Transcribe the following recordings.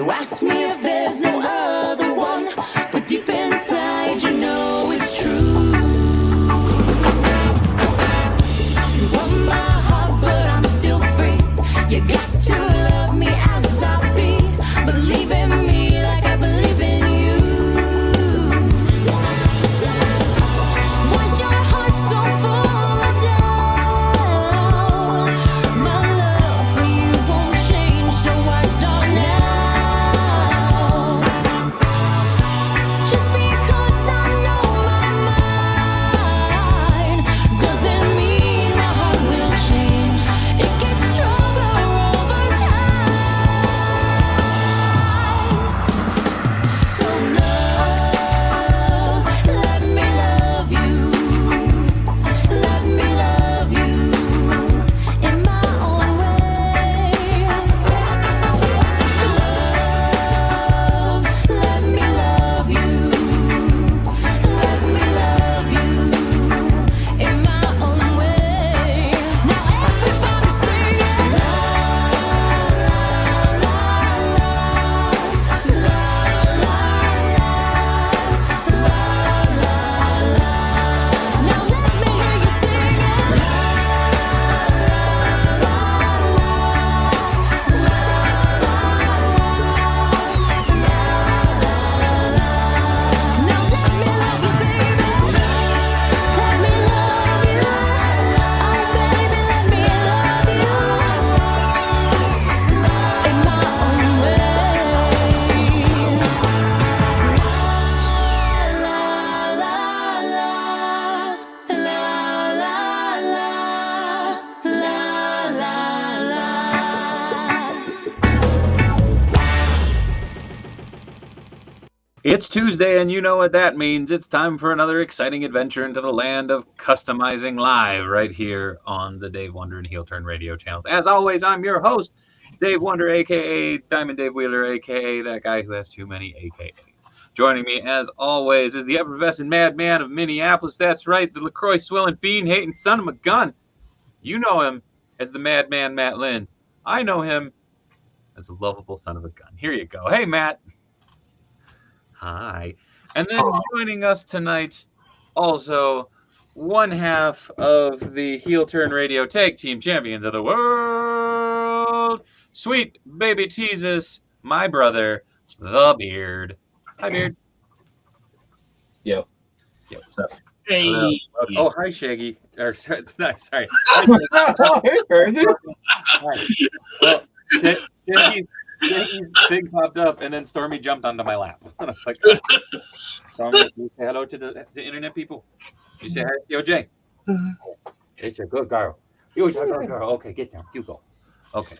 You ask me if there's no other one, but deep inside you know it's true. You want my heart, but I'm still free. You got to love me as I be. Believe in me like I believe in you. Was your heart so full of doubt? My love for you won't change, so why start now? Just because I know my mind doesn't mean my heart will change. It gets stronger over time. So love, let me love you. Let me love you in my own way. Love, let me love you. Let me love you in my own way. Now everybody sing it. La la la la la la la la. Now let me hear you sing it. La la la Now let me love you, baby. Let me love you. Oh, baby, let me love you in my own way. La la la la la la la It's Tuesday, and you know what that means. It's time for another exciting adventure into the land of customizing live right here on the Dave Wonder and Heel Turn radio channels. As always, I'm your host, Dave Wonder, a.k.a. Diamond Dave Wheeler, a.k.a. that guy who has too many a.k.a.s. Joining me, as always, is the effervescent madman of Minneapolis. That's right, the LaCroix-swilling, bean-hating son of a gun. You know him as the madman Matt Lynn. I know him as a lovable son of a gun. Here you go. Hey, Matt. Hi. And then joining us tonight, also one half of the Heel Turn Radio Tag Team Champions of the World, sweet baby Jesus, my brother, the Beard. Hi, Beard. Yo. Yo. What's up? Hey. Oh, hi, Shaggy. Or, it's not, sorry. Hey, Bertha. Hi. Well, Shaggy's thing popped up, and then Stormy jumped onto my lap. I was like, oh. Stormy, you say hello to the internet people. You say hi to COJ. It's a good girl. You're a good girl. Okay, get down. You go. Okay.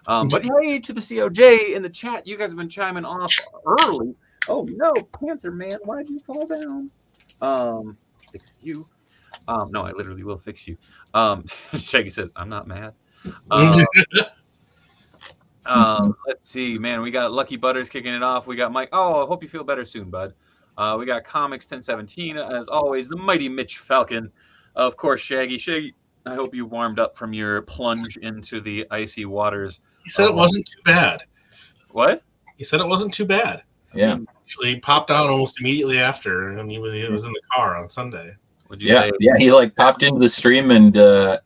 But hey to the COJ in the chat. You guys have been chiming off early. Oh no, Panther Man, why'd you fall down? Fix you. No, I literally will fix you. Shaggy says, I'm not mad. Let's see, man. We got Lucky Butters kicking it off. We got Mike. Oh, I hope you feel better soon, bud. We got Comics 1017, as always, the mighty Mitch Falcon. Of course, Shaggy. Shaggy, I hope you warmed up from your plunge into the icy waters. He said it wasn't too bad. What? He said it wasn't too bad. Yeah. Actually, he popped out almost immediately after, and he was in the car on Sunday. Would you say? Yeah. He like popped into the stream, and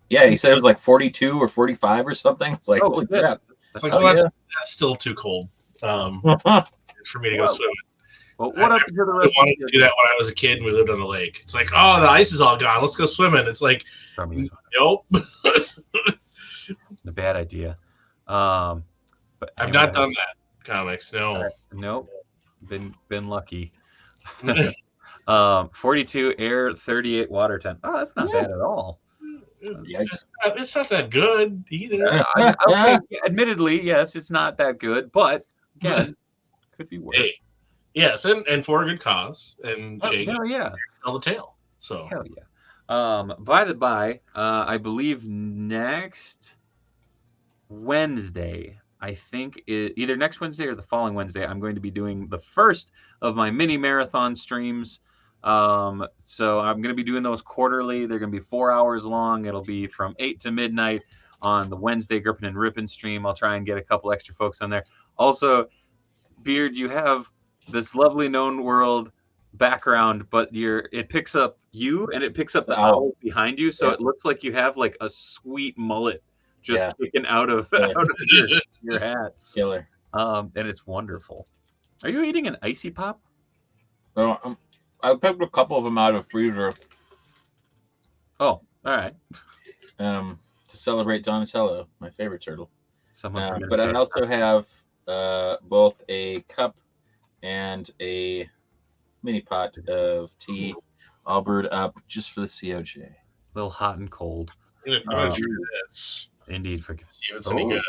he said it was like 42 or 45 or something. It's like, holy crap. It's like, that's still too cold for me to go swimming. Well, what up to the I rest? wanted to do that when I was a kid and we lived on the lake. It's like, oh, the ice is all gone. Let's go swimming. It's like, nope. A bad idea. But I've not done that. Comics, no. Nope. Been lucky. 42 air, 38 water temp. Oh, that's not bad at all. It's not that good either. Okay, admittedly, yes, it's not that good, but again, could be worse. Hey, yes, and for a good cause. And Jake hell yeah, tell the tale. So hell yeah. By the by, I believe next Wednesday, I think either next Wednesday or the following Wednesday, I'm going to be doing the first of my mini marathon streams. So I'm going to be doing those quarterly. They're going to be 4 hours long. It'll be from 8 to midnight on the Wednesday Grippin' and Rippin' stream. I'll try and get a couple extra folks on there. Also, Beard, you have this lovely known world background, but it picks up you and it picks up the owl behind you, so Yeah. it looks like you have like a sweet mullet just Yeah. kicking out of Yeah. your hat. Killer. And it's wonderful. Are you eating an icy pop? So, I picked a couple of them out of freezer Oh, all right. to celebrate Donatello, my favorite turtle. Someone from But I Minnesota. also have both a cup and a mini pot of tea, all brewed up just for the COJ. A little hot and cold. I'm gonna try this. Indeed. See if it's any good.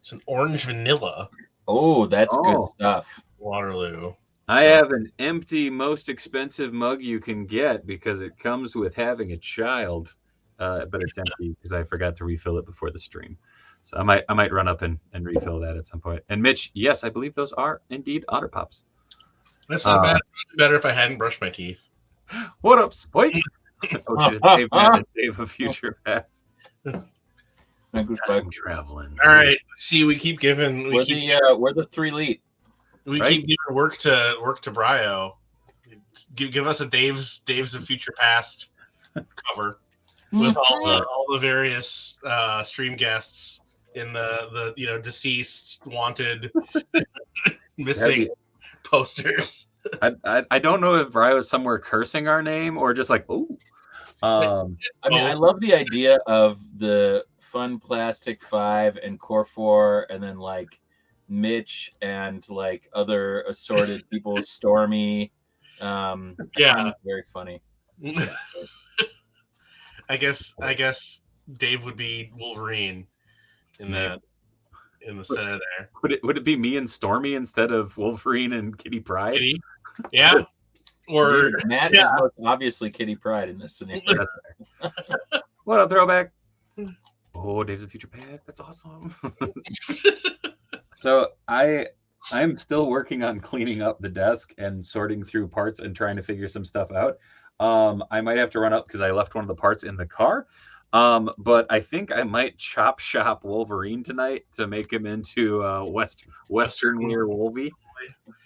It's an orange vanilla Oh, that's good Oh. stuff. Waterloo. I have an empty, most expensive mug you can get because it comes with having a child, but it's empty because I forgot to refill it before the stream. So I might run up and refill that at some point. And Mitch, yes, I believe those are indeed Otter Pops. That's not bad. Better if I hadn't brushed my teeth. What up, Spike? Oh, shit, Dave Madden, Dave of Future Past. Thank you, Spike. Time traveling. All right. See, we keep giving We're the three lead. we right? keep giving work to Brio. Give us a Dave's of Future Past cover with all the various stream guests in the deceased, wanted, missing posters. I don't know if Bri was somewhere cursing our name or just like, ooh. I mean, I love the idea of the Fun Plastic 5 and Core 4, and then like Mitch and like other assorted people, Stormy. I find it very funny. I guess Dave would be Wolverine in the center there. Would it be me and Stormy instead of Wolverine and Kitty Pryde? Kitty? Yeah. Or Matt is most obviously Kitty Pryde in this scenario. What up, throwback? Oh, Dave's a Future Past. That's awesome. So I'm still working on cleaning up the desk and sorting through parts and trying to figure some stuff out. I might have to run up because I left one of the parts in the car. But I think I might chop shop Wolverine tonight to make him into Western wear Wolvie.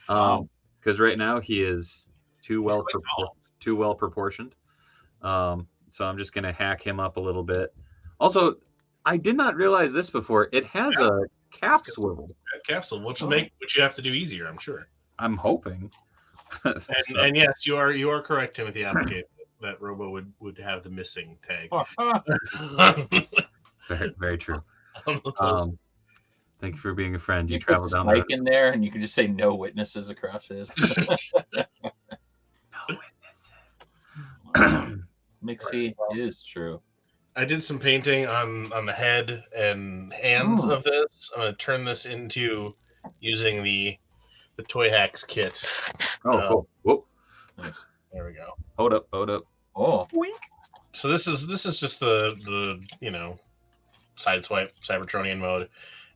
Because right now he is too well proportioned. So I'm just gonna hack him up a little bit. Also, I did not realize this before. It has a cap swivel. capsule, which will make what you have to do easier, I'm sure. I'm hoping. And yes, you are correct, Timothy Applegate. That Robo would have the missing tag. Very, very true. Almost. Thank you for being a friend. You You put travel down Spike in there, and you can just say no witnesses across his. Mixie is true. I did some painting on the head and hands of this. I'm going to turn this into using the Toy Hacks kit. Oh, cool. Whoa. Nice. There we go. Hold up. Oh, So this is just the sideswipe Cybertronian mode,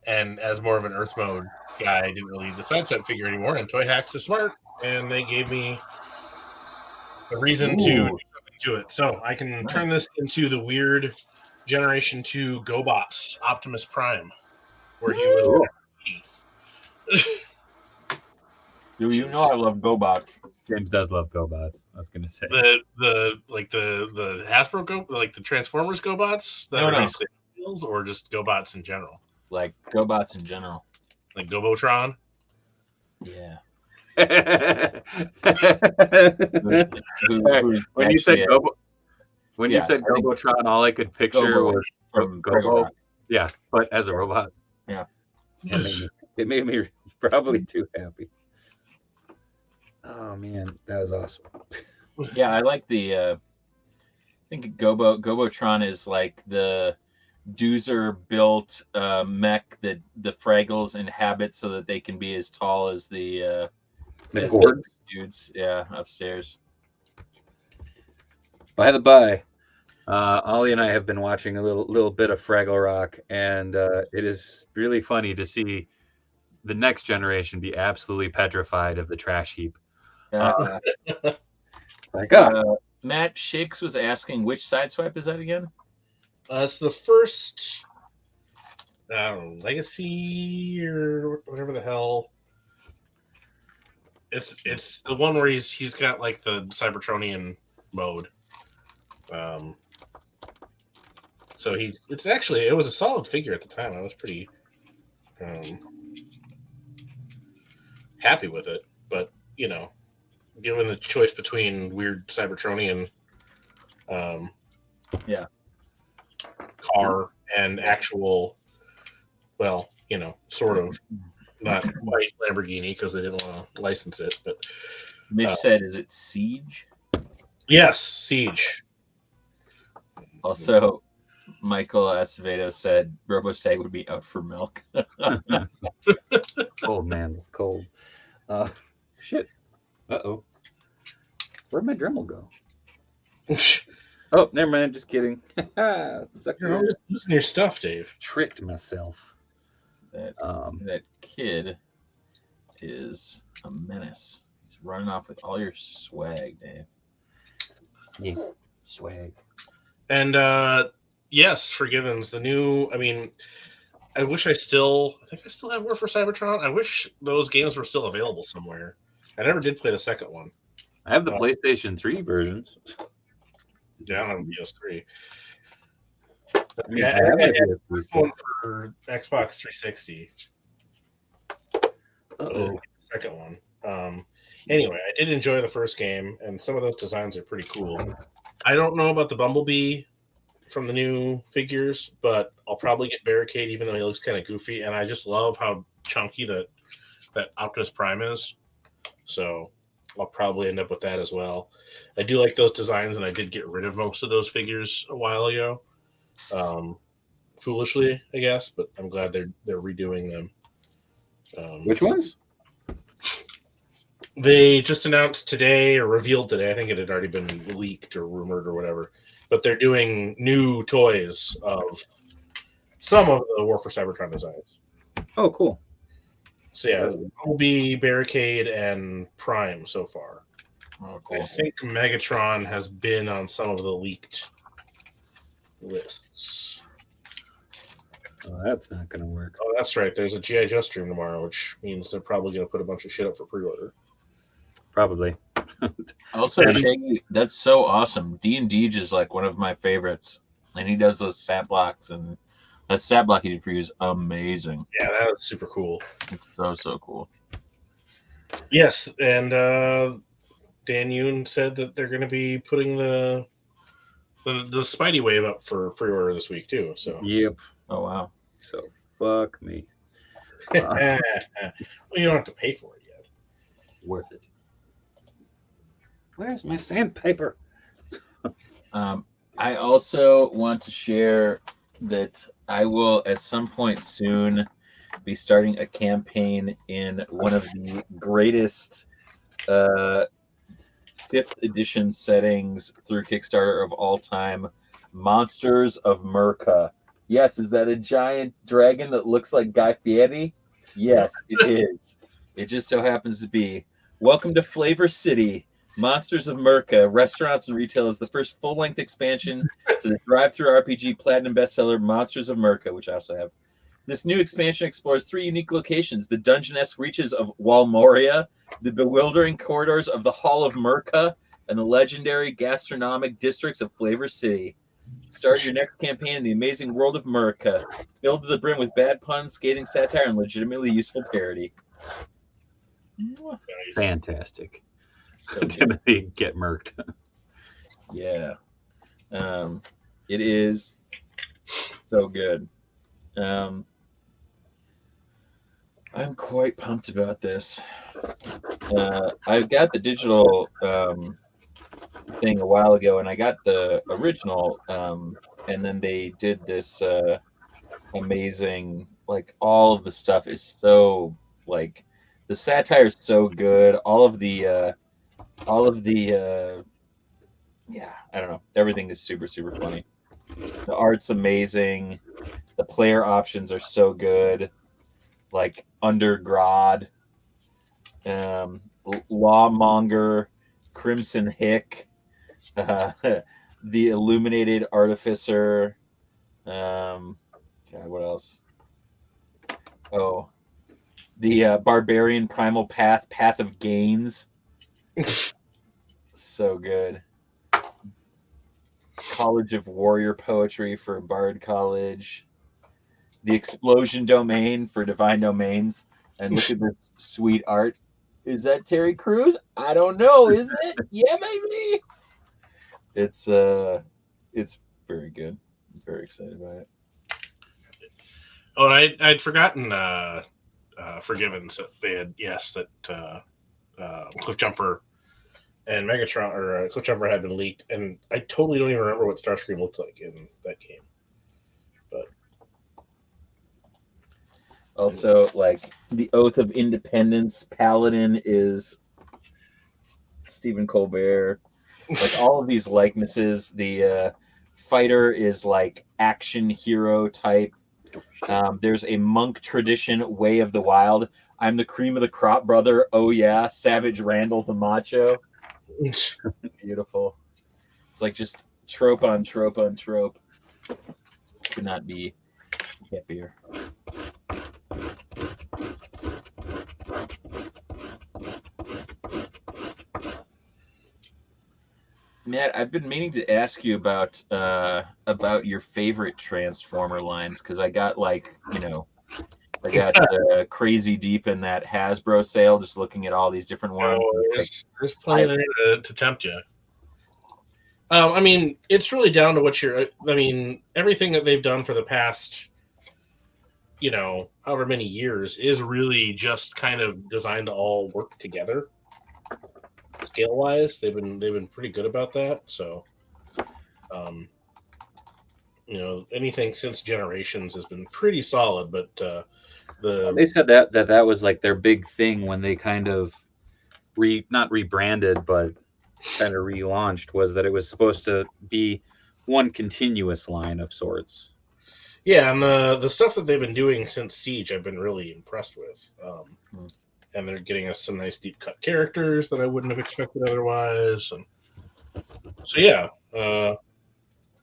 and as more of an Earth mode guy, I didn't really need the sideswipe figure anymore. And Toy Hacks is smart, and they gave me a reason to do something to it. So I can turn this into the weird Generation 2 GoBots Optimus Prime, where he was. do you know I love GoBots? James does love GoBots. I was gonna say The Hasbro the Transformers GoBots that are basically wheels, or just GoBots in general, Like GoBots in general. like Gobotron. Yeah. When you said Yeah, you said I think Gobotron, all I could picture Gobo was from Gobo. Rock. Yeah, but as a robot. Yeah. It made me probably too happy. Oh man, that was awesome. Yeah, I like the. I think Gobotron is like the Doozer built mech that the Fraggles inhabit so that they can be as tall as the Gords. dudes. Yeah, upstairs. By the by, Ollie and I have been watching a little bit of Fraggle Rock, and it is really funny to see the next generation be absolutely petrified of the trash heap. Like, Matt Shakes was asking, which sideswipe is that again? It's the first Legacy or whatever the hell It's the one where he's got like the Cybertronian mode. So it was a solid figure at the time. I was pretty happy with it, but given the choice between weird Cybertronian car and actual, well, sort of not quite Lamborghini because they didn't want to license it, but Mitch said, "Is it Siege?" Yes, Siege. Also, Michael Acevedo said RoboSag would be out for milk. Oh man, it's cold. Shit. Uh-oh. Where'd my Dremel go? Oh, never mind. Just kidding. You're always losing your stuff, Dave. Tricked myself. That kid is a menace. He's running off with all your swag, Dave. Yeah, swag. And yes, Forgiven's the new. I mean, I think I still have War for Cybertron. I wish those games were still available somewhere. I never did play the second one. I have the PlayStation 3 versions. Down on PS3. I mean, Yeah, I have I had the one for Xbox 360. The second one. Anyway, I did enjoy the first game, and some of those designs are pretty cool. I don't know about the Bumblebee from the new figures, but I'll probably get Barricade, even though he looks kind of goofy. And I just love how chunky that Optimus Prime is. So I'll probably end up with that as well. I do like those designs, and I did get rid of most of those figures a while ago. Foolishly, I guess, but I'm glad they're redoing them. Which ones? They just announced today, or revealed today. I think it had already been leaked or rumored or whatever. But they're doing new toys of some of the War for Cybertron designs. Oh, cool. So yeah, will be Barricade and Prime so far. Oh, cool. I think Megatron has been on some of the leaked lists. Oh, that's not going to work. Oh, that's right. There's a G.I. Joe stream tomorrow, which means they're probably going to put a bunch of shit up for pre-order. Probably. Also, Shaggy, that's so awesome. D&D is like one of my favorites, and he does those stat blocks, and that stat block he did for you is amazing. Yeah, that was super cool. It's so cool. Yes, and Dan Yoon said that they're going to be putting the Spidey wave up for pre-order this week too. So Yep. Oh wow. So fuck me. Well, you don't have to pay for it yet. Worth it. Where's my sandpaper? I also want to share that I will at some point soon be starting a campaign in one of the greatest 5th edition settings through Kickstarter of all time, Monsters of Merca. Yes, is that a giant dragon that looks like Guy Fieri? Yes, it is. It just so happens to be. Welcome to Flavor City. Monsters of Merca, Restaurants and Retail is the first full-length expansion to the drive-thru RPG Platinum bestseller Monsters of Merca, which I also have. This new expansion explores 3 unique locations: the dungeon-esque reaches of Walmoria, the bewildering corridors of the Hall of Merca, and the legendary gastronomic districts of Flavor City. Start your next campaign in the amazing world of Merca, filled to the brim with bad puns, scathing satire, and legitimately useful parody. Nice. Fantastic. So good. Timothy, get murked. Yeah. It is so good. I'm quite pumped about this. I got the digital thing a while ago, and I got the original, and then they did this amazing, like, all of the stuff is so, like, the satire is so good. All of the yeah, I don't know. Everything is super, super funny. The art's amazing. The player options are so good. Like Undergrad, Lawmonger, Crimson Hick, the Illuminated Artificer. God, what else? Oh, The Barbarian Primal Path, Path of Gains. So good. College of Warrior Poetry for Bard College. The Explosion Domain for Divine Domains. And look at this sweet art. Is that Terry Crews? I don't know. Is it? Yeah, maybe. It's very good. I'm very excited about it. Oh, I'd forgotten Forgiven. So they had Cliffjumper and Megatron or Cliffjumper had been leaked, and I totally don't even remember what Starscream looked like in that game. But also, like the Oath of Independence, Paladin is Stephen Colbert. Like all of these likenesses, the fighter is like action hero type. There's a monk tradition, Way of the Wild. I'm the cream of the crop, brother. Oh yeah, Savage Randall the macho. Beautiful. It's like just trope on trope on trope. Could not be happier. Matt, I've been meaning to ask you about your favorite Transformer lines because I got crazy deep in that Hasbro sale, just looking at all these different ones. There's plenty there to tempt you. I mean, it's really down to what you're. I mean, everything that they've done for the past, however many years is really just kind of designed to all work together. Scale wise, they've been pretty good about that. So, anything since Generations has been pretty solid. But they said that was like their big thing when they kind of not rebranded, but kind of relaunched, was that it was supposed to be one continuous line of sorts. Yeah, and the stuff that they've been doing since Siege, I've been really impressed with. And they're getting us some nice deep cut characters that I wouldn't have expected otherwise. And so yeah,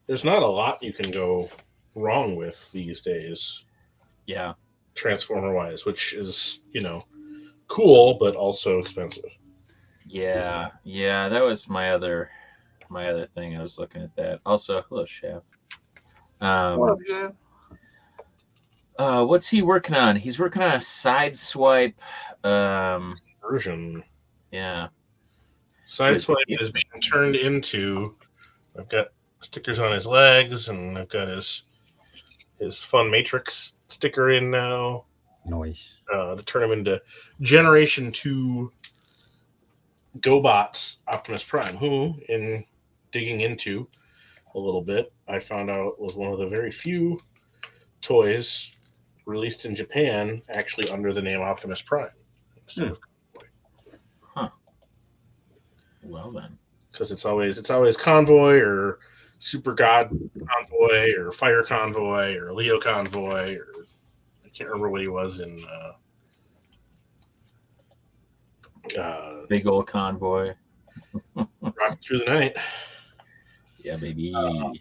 there's not a lot you can go wrong with these days. Yeah, Transformer wise, which is cool but also expensive. Yeah, that was my other thing. I was looking at that. Also, hello, Chef. What's he working on? He's working on a Sideswipe version. Yeah. Sideswipe is being turned into. I've got stickers on his legs, and I've got his Fun Matrix sticker in now. Nice. To turn him into Generation 2 GoBots Optimus Prime, who, in digging into a little bit, I found out was one of the very few toys released in Japan actually under the name Optimus Prime instead of Convoy. Huh. Well then, because it's always Convoy or Super God Convoy or Fire Convoy or Leo Convoy, or I can't remember what he was in. Big old Convoy. Rocket Through the Night. Yeah, baby. No,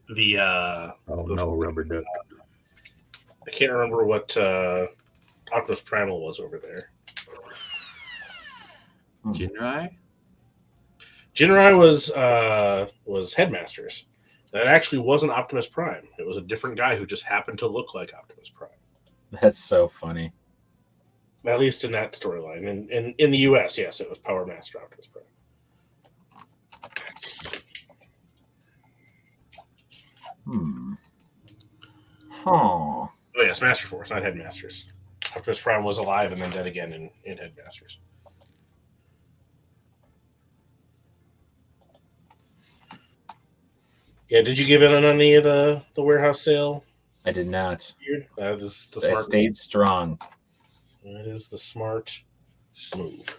Rubber Duck. I can't remember what Optimus Primal was over there. Jinrai? Jinrai was Headmasters. That actually wasn't Optimus Prime. It was a different guy who just happened to look like Optimus Prime. That's so funny. At least in that storyline. And in the US, yes, it was Power Master Optimus Prime. Huh. Oh, yes, Master Force, not Headmasters. Optimus Prime was alive and then dead again in Headmasters. Yeah, did you give in on any of the warehouse sale? I did not. That is the I smart stayed move. strong. That is the smart move.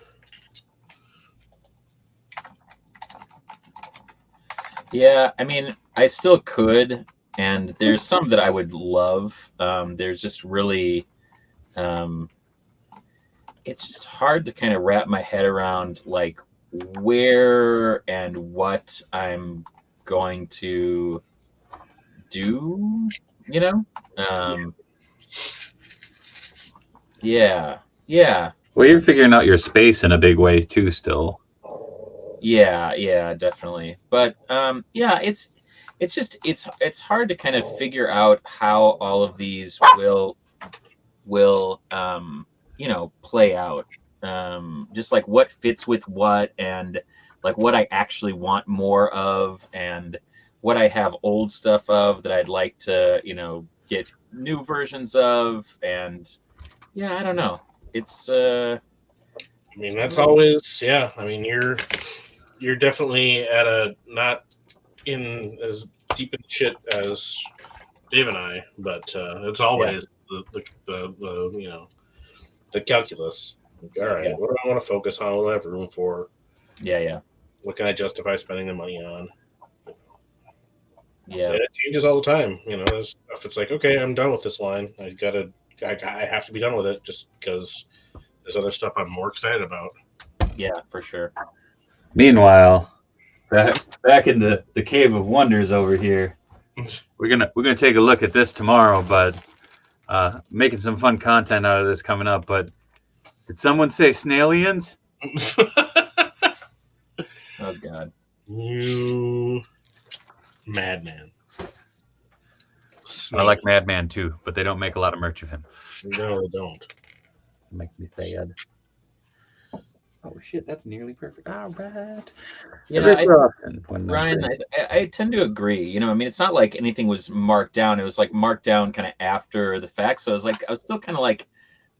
Yeah, I mean, I still could, and there's some that I would love. There's just really, it's just hard to kind of wrap my head around, like, where and what I'm going to do, Yeah. Well, you're figuring out your space in a big way too. Still. Yeah, definitely. But yeah, it's just it's hard to kind of figure out how all of these will play out. Just like what fits with what, and like what I actually want more of, and what I have old stuff of that I'd like to get new versions of. And yeah, I don't know. It's I mean, that's always, yeah. I mean, you're definitely at a not in as deep in shit as Dave and I, but it's always the the calculus. Like, all right, Yeah. what do I want to focus on? What do I have room for? Yeah. What can I justify spending the money on? Yeah. And it changes all the time. There's stuff. It's like, okay, I'm done with this line. I have to be done with it just because there's other stuff I'm more excited about. Yeah, for sure. Meanwhile, back in the Cave of Wonders over here, we're gonna take a look at this tomorrow, but making some fun content out of this coming up. But did someone say snailians? Oh God. You madman. I like Madman too, but they don't make a lot of merch of him. No, they don't. Make me sad. Oh shit, that's nearly perfect. All right. Yeah, Ryan, Ryan, I tend to agree. I mean, it's not like anything was marked down. It was like marked down kind of after the fact. So I was still kind of like,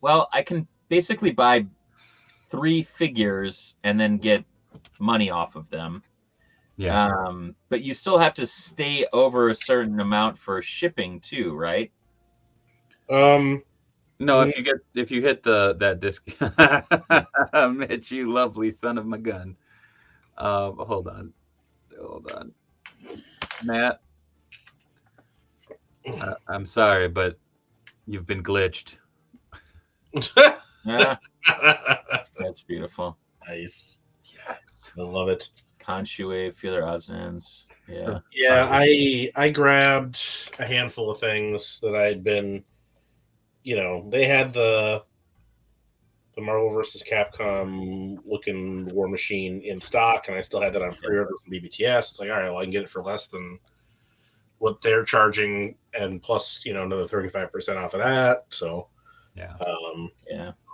well, I can basically buy 3 figures and then get money off of them. Yeah. But you still have to stay over a certain amount for shipping too, right? No, if you hit that disc, Mitch, you lovely son of my gun. Hold on, Matt. I'm sorry, but you've been glitched. Yeah, that's beautiful. Nice. Yes. I love it. Conchue, feeler odds. Yeah. Yeah, I grabbed a handful of things that I'd been, they had the Marvel vs. Capcom looking War Machine in stock, and I still had that on pre-order from BBTS. It's like, all right, well, I can get it for less than what they're charging, and plus, another 35% off of that. So, yeah.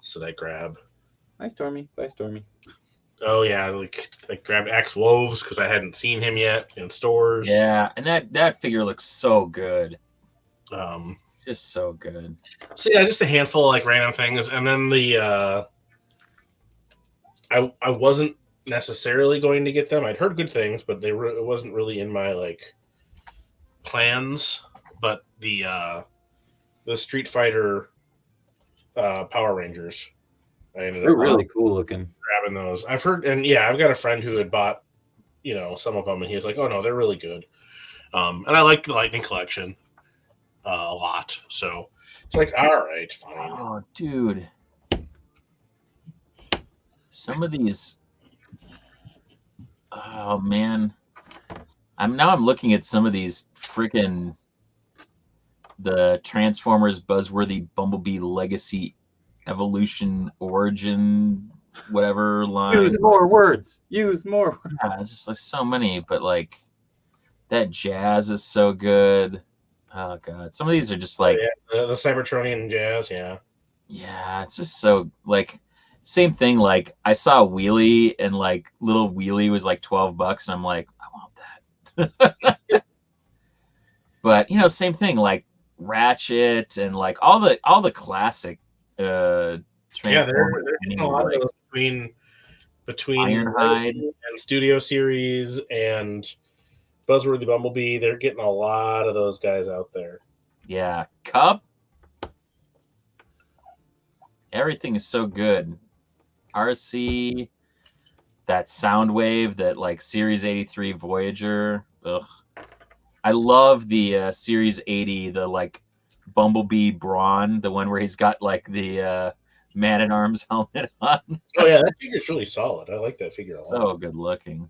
So I grab. Bye, Stormy. Oh yeah, like grab Axe Wolves because I hadn't seen him yet in stores. Yeah, and that figure looks so good. Just so good. So yeah, just a handful of like random things, and then the I wasn't necessarily going to get them. I'd heard good things, but it wasn't really in my like plans. But the Street Fighter Power Rangers, I ended They're up really cool looking. grabbing those. I've heard, and yeah, I've got a friend who had bought some of them, and he was like, "Oh no, they're really good." And I like the Lightning Collection a lot, so it's like, all right, fine. Oh, dude, some of these. Oh man, I'm looking at some of these freaking the Transformers Buzzworthy Bumblebee Legacy Evolution Origin whatever line. Use more words. Yeah, it's just like so many, but like that Jazz is so good. Oh god, some of these are just like the Cybertronian Jazz. Yeah, it's just so like same thing. Like I saw Wheelie, and like little Wheelie was like $12, and I'm like, I want that. But same thing. Like Ratchet and like all the classic Transformers. There's a lot of those between Ironhide and Studio Series and Buzzworthy Bumblebee. They're getting a lot of those guys out there. Yeah, Cup. Everything is so good. RC, that Soundwave, that like Series 83 Voyager. Ugh. I love the Series 80, the like Bumblebee Brawn, the one where he's got like the Man-at-Arms helmet on. Oh yeah, that figure's really solid. I like that figure a lot. So good looking.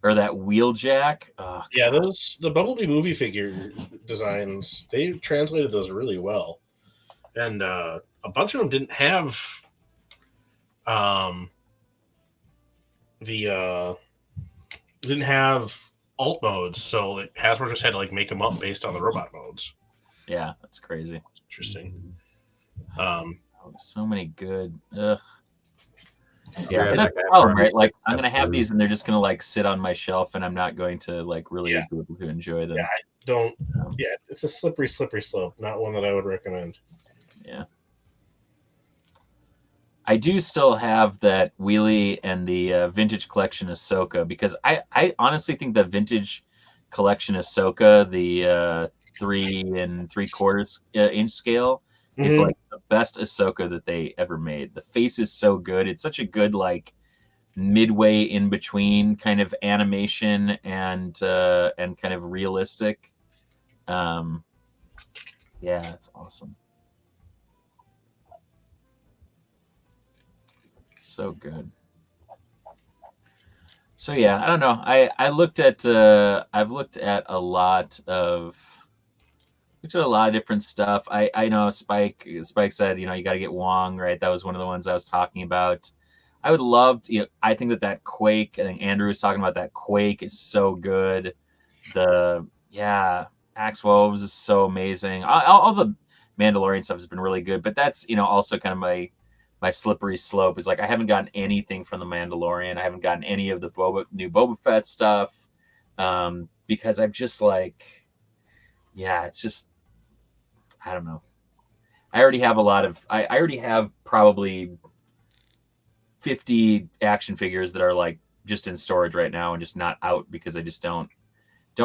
Or that Wheeljack. Oh, yeah, the Bumblebee movie figure designs, they translated those really well. And a bunch of them didn't have the didn't have alt modes, so Hasbro just had to like make them up based on the robot modes. Yeah, that's crazy. Interesting. So many good. Ugh. Yeah, Yeah, that's the problem, right? Like, I'm gonna have these, and they're just gonna like sit on my shelf, and I'm not going to like really be able to enjoy them. Yeah, I don't. Yeah, it's a slippery slope. Not one that I would recommend. Yeah. I do still have that Wheelie and the vintage collection Ahsoka, because I honestly think the vintage collection Ahsoka, the 3 3/4 inch scale, is like the best Ahsoka that they ever made. The face is so good. It's such a good like midway in between kind of animation and kind of realistic. Yeah, it's awesome. So good. So yeah, I don't know. I've looked at a lot of different stuff. I know Spike said, you got to get Wong, right? That was one of the ones I was talking about. I would love to, I think that Quake, I think Andrew was talking about that Quake is so good. Axe Woves is so amazing. All the Mandalorian stuff has been really good, but that's, also kind of my slippery slope is like I haven't gotten anything from the Mandalorian. I haven't gotten any of the new Boba Fett stuff because I'm just like, it's just, I don't know. I already have I already have probably 50 action figures that are like just in storage right now and just not out because I just don't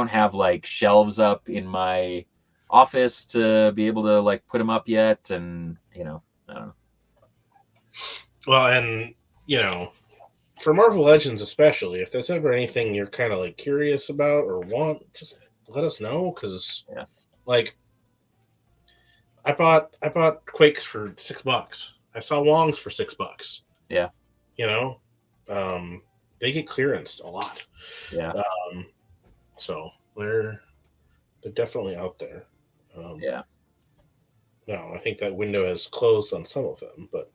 have like shelves up in my office to be able to like put them up yet. And, I don't know. Well, and, for Marvel Legends especially, if there's ever anything you're kind of like curious about or want, just let us know. Because, like, I bought Quakes for $6. I saw Wongs for $6. Yeah. They get clearanced a lot. Yeah. So they're definitely out there. Yeah. No, I think that window has closed on some of them, but.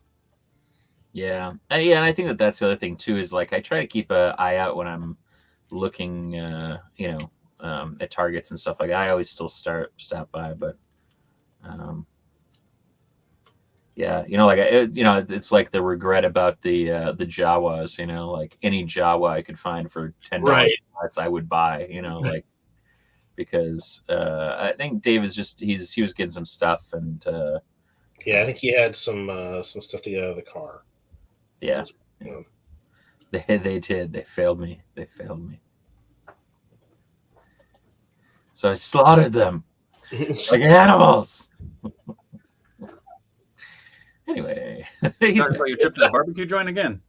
Yeah. And I think that's the other thing too, is like I try to keep an eye out when I'm looking, at Targets and stuff like that. I always still stop by, but it's like the regret about the Jawas, like any Jawa I could find for $10 less, I would buy, like because I think Dave is just he was getting some stuff and I think he had some stuff to get out of the car. Yeah. They did. They failed me. So I slaughtered them like animals. Anyway, talking about your trip to the barbecue joint again.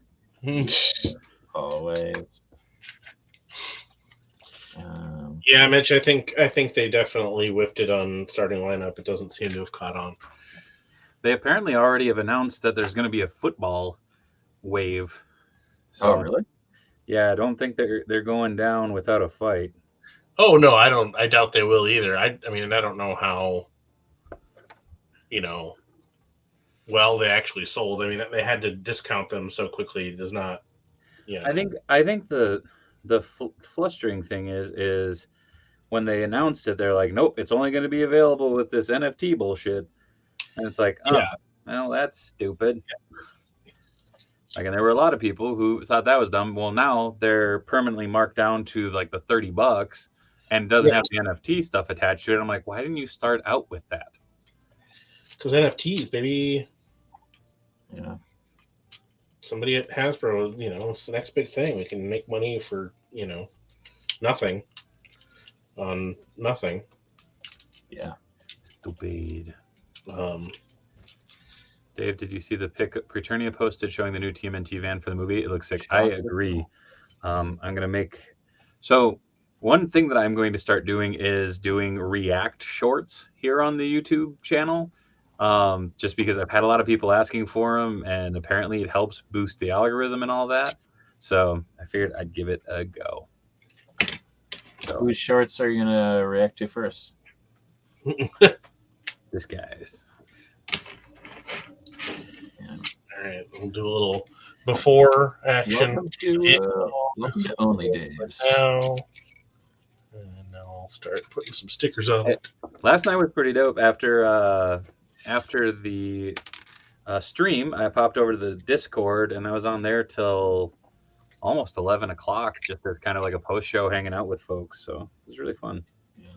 Always. Yeah, Mitch. I think they definitely whiffed it on starting lineup. It doesn't seem to have caught on. They apparently already have announced that there's going to be a football wave. So, really? Yeah, I don't think they're going down without a fight. Oh no, I don't. I doubt they will either. I mean, I don't know how. Well, they actually sold. I mean, they had to discount them so quickly. It does not. Yeah. I think the flustering thing is when they announced it, they're like, nope, it's only going to be available with this NFT bullshit, and it's like, well, that's stupid. Yeah. Like, and there were a lot of people who thought that was dumb. Well, now they're permanently marked down to like the $30 and doesn't have the NFT stuff attached to it. I'm like, why didn't you start out with that? Because NFTs, baby. Yeah. Somebody at Hasbro, it's the next big thing. We can make money for, nothing on nothing. Yeah. Stupid. Dave, did you see the pic Preternia posted showing the new TMNT van for the movie? It looks sick. I agree. I'm going to make... So one thing that I'm going to start doing is doing React shorts here on the YouTube channel. Just because I've had a lot of people asking for them, and apparently it helps boost the algorithm and all that. So I figured I'd give it a go. So, whose shorts are you going to react to first? This guy's. All right, we'll do a little before action. Welcome to Only Days. Now, and now I'll start putting some stickers on it. Last night was pretty dope. After the stream, I popped over to the Discord and I was on there till almost 11 o'clock, just as kind of like a post show, hanging out with folks. So this is really fun. Yeah.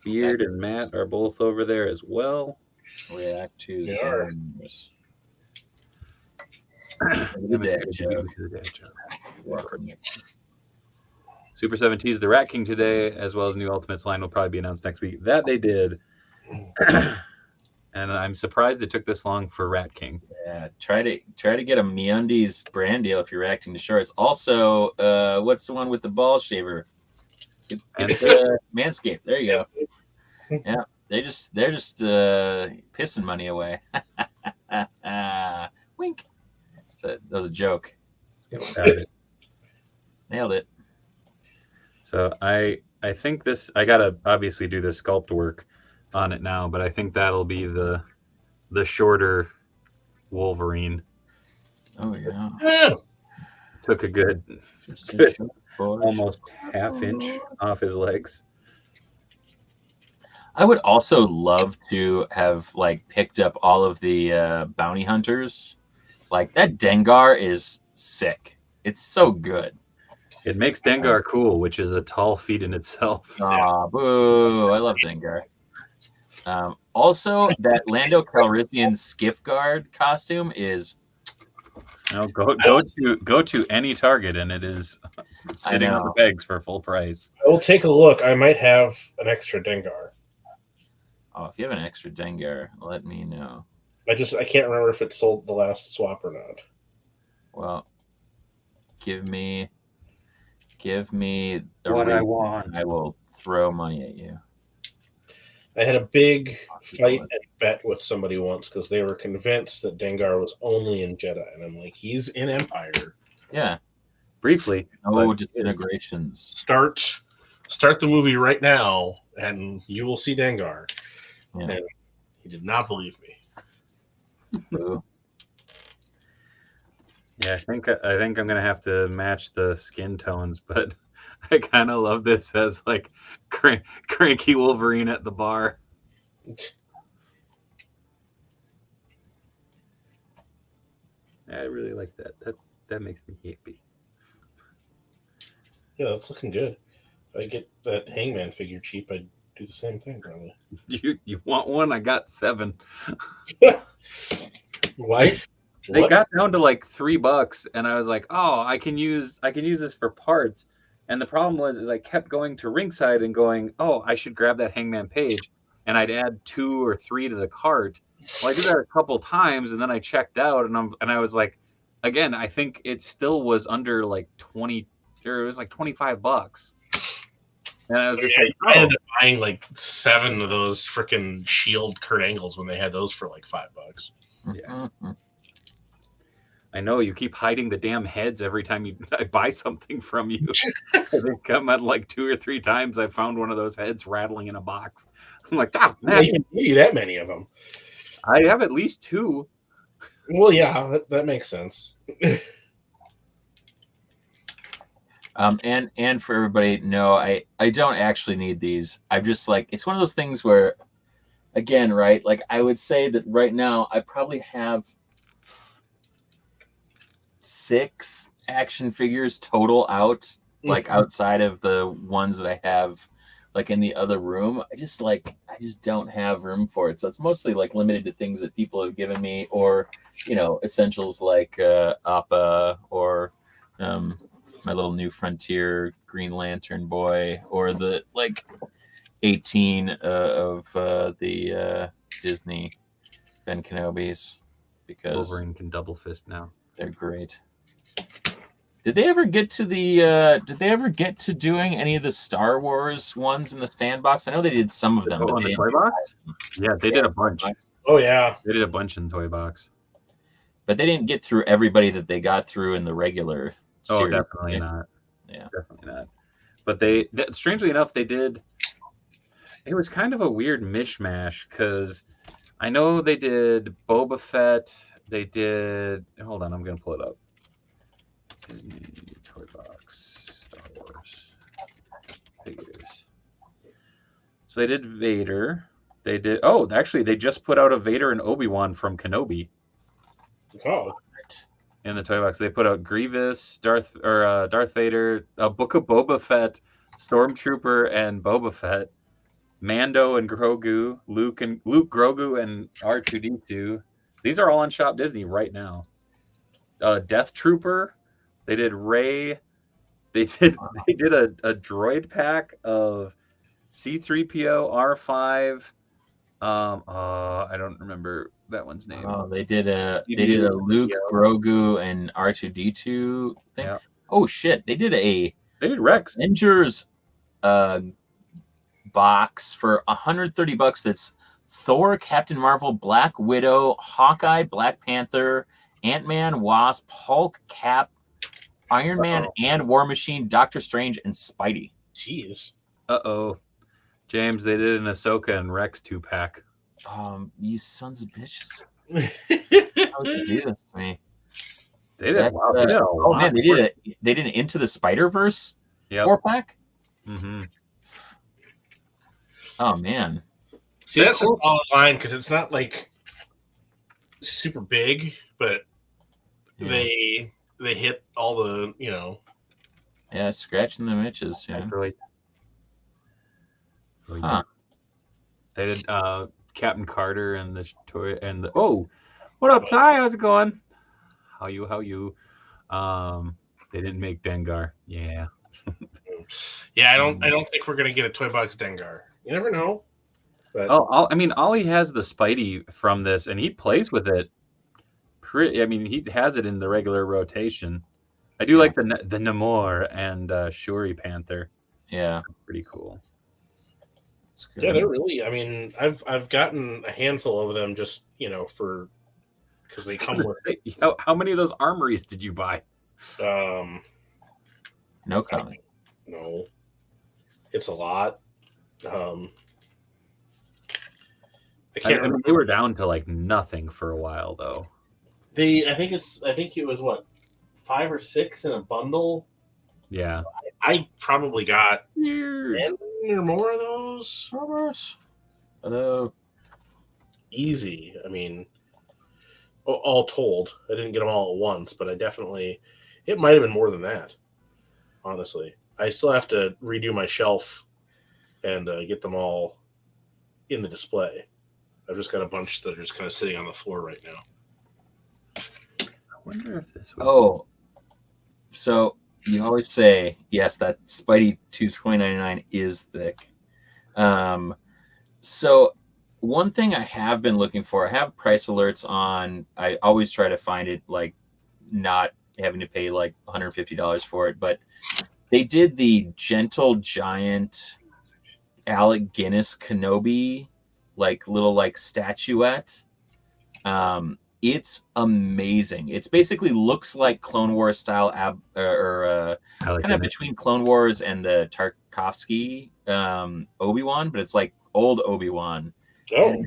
Beard and Matt are both over there as well. React to They are. Zooms. The dad joke. Welcome. Super 7 teased the Rat King today, as well as new Ultimates line will probably be announced next week. That they did. And I'm surprised it took this long for Rat King. Yeah, try to get a MeUndies brand deal if you're reacting to shorts. Also, what's the one with the ball shaver? Get Manscaped. There you go. Yeah, they're just pissing money away. Wink. So that was a joke. Nailed it. So I think this, I gotta obviously do the sculpt work on it now, but I think that'll be the shorter Wolverine. Oh yeah. Yeah. Took a good Just a short boy. almost half-inch off his legs. I would also love to have like picked up all of the bounty hunters. Like that Dengar is sick. It's so good. It makes Dengar cool, which is a tall feat in itself. Aw, boo! I love Dengar. Also, that Lando Calrissian skiff guard costume is. No, go to any Target and it is sitting on the pegs for full price. I will take a look. I might have an extra Dengar. Oh, if you have an extra Dengar, let me know. I can't remember if it sold the last swap or not. Well, give me the What I reason. want. I will throw money at you. I had a big fight and bet with somebody once because they were convinced that Dengar was only in Jeddah, and I'm like, he's in Empire. Yeah. Briefly. No but disintegrations. Start the movie right now, and you will see Dengar. Yeah. And he did not believe me. Boo. Yeah, I think I'm gonna have to match the skin tones, but I kind of love this as like cranky Wolverine at the bar. I really like that. That makes me happy. Yeah, that's looking good. If I get that Hangman figure cheap, I'd do the same thing probably. You want one? I got 7. Why? They got down to like $3, and I was like, "Oh, I can use this for parts." And the problem was, I kept going to ringside and going, "Oh, I should grab that Hangman Page," and I'd add 2 or 3 to the cart. Well, I did that a couple times, and then I checked out, and I was like, again, I think it still was under like 20, or it was like $25. And I was just like, I ended up buying like 7 of those freaking Shield Kurt Angles when they had those for like $5. Yeah. I know you keep hiding the damn heads every time I buy something from you. They come out like 2 or 3 times. I found one of those heads rattling in a box. I'm like, I man, even give you that many of them. I have at least 2. Well, yeah, that makes sense. And for everybody, no, I don't actually need these. I'm just like, it's one of those things where, again, right? Like I would say that right now I probably have 6 action figures total out, like outside of the ones that I have like in the other room. I just don't have room for it. So it's mostly like limited to things that people have given me, or, you know, essentials like Appa, or my little New Frontier Green Lantern boy, or the like 18 of the Disney Ben Kenobis, because Wolverine can double fist now. they're great. Did they ever get to doing any of the Star Wars ones in the sandbox? I know they did some of them. Oh, But in they the toy box? Yeah, they did a bunch. Oh, yeah. They did a bunch in the toy box. But they didn't get through everybody that they got through in the regular Oh, series. definitely not. Yeah. Definitely not. But strangely enough, they did. It was kind of a weird mishmash because I know they did Boba Fett. They did. Hold on, I'm gonna pull it up. Disney Toy Box Star Wars figures. So they did Vader. They did. Oh, actually, they just put out a Vader and Obi-Wan from Kenobi Oh, in the toy box. They put out Grievous, Darth Vader, a Book of Boba Fett, Stormtrooper, and Boba Fett, Mando and Grogu, Luke, Grogu, and R2D2. These are all on Shop Disney right now. Death Trooper. They did Rey. They did a droid pack of C-3PO, R5. I don't remember that one's name. Oh, they did a Luke, Grogu, and R2D2 thing. Yeah. Oh shit! They did Rex. Avengers box for $130. That's Thor, Captain Marvel, Black Widow, Hawkeye, Black Panther, Ant-Man, Wasp, Hulk, Cap, Iron Man, and War Machine, Doctor Strange, and Spidey. jeez. James, they did an Ahsoka and Rex 2-pack. You sons of bitches! How would you do this to me? They did. Wow, they did a oh lot. man, they did an Into the Spider-Verse 4-pack. Mm-hmm. Oh man. See, that's a solid line because it's not like super big, but they hit all the Yeah, scratching the itches. Yeah. Really. Huh. They did Captain Carter and the toy and the what up, Ty? How's it going? How you? They didn't make Dengar. Yeah. Yeah, I don't think we're gonna get a toy box Dengar. You never know. But Ollie has the Spidey from this, and he plays with it. He has it in the regular rotation. I do like the Namor and Shuri Panther. Yeah, pretty cool. That's good. Yeah, they're really. I mean, I've gotten a handful of them just because they come with. How many of those armories did you buy? No comment. No, it's a lot. I can't remember. They were down to like nothing for a while though. I think it was what, 5 or 6 in a bundle. Yeah. So I probably got 10 or more of those. Hello. Easy. I mean, all told, I didn't get them all at once, but it might have been more than that. Honestly, I still have to redo my shelf and get them all in the display. I've just got a bunch that are just kind of sitting on the floor right now. I wonder if this. So you always say yes, that Spidey 2099 is thick. So one thing I have been looking for, I have price alerts on. I always try to find it like not having to pay like $150 for it, but they did the Gentle Giant Alec Guinness Kenobi little statuette. It's amazing. It's basically looks like Clone Wars style kind of between Clone Wars and the Tarkovsky Obi-Wan, but it's like old Obi-Wan. Oh,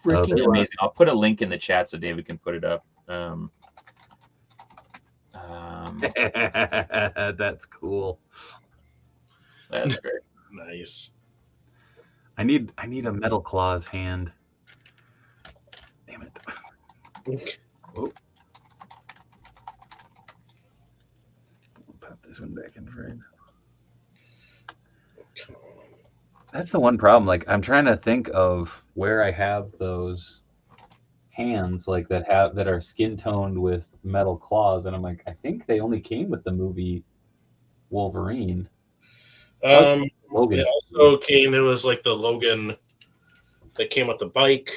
freaking amazing. I'll put a link in the chat so David can put it up. That's cool. That's great. Nice. I need a Metal Claws hand. Damn it. Oh. Pop this one back in frame. That's the one problem. Like, I'm trying to think of where I have those hands that are skin toned with metal claws, and I'm like, I think they only came with the movie Wolverine. Logan. It also came. There was like the Logan that came with the bike,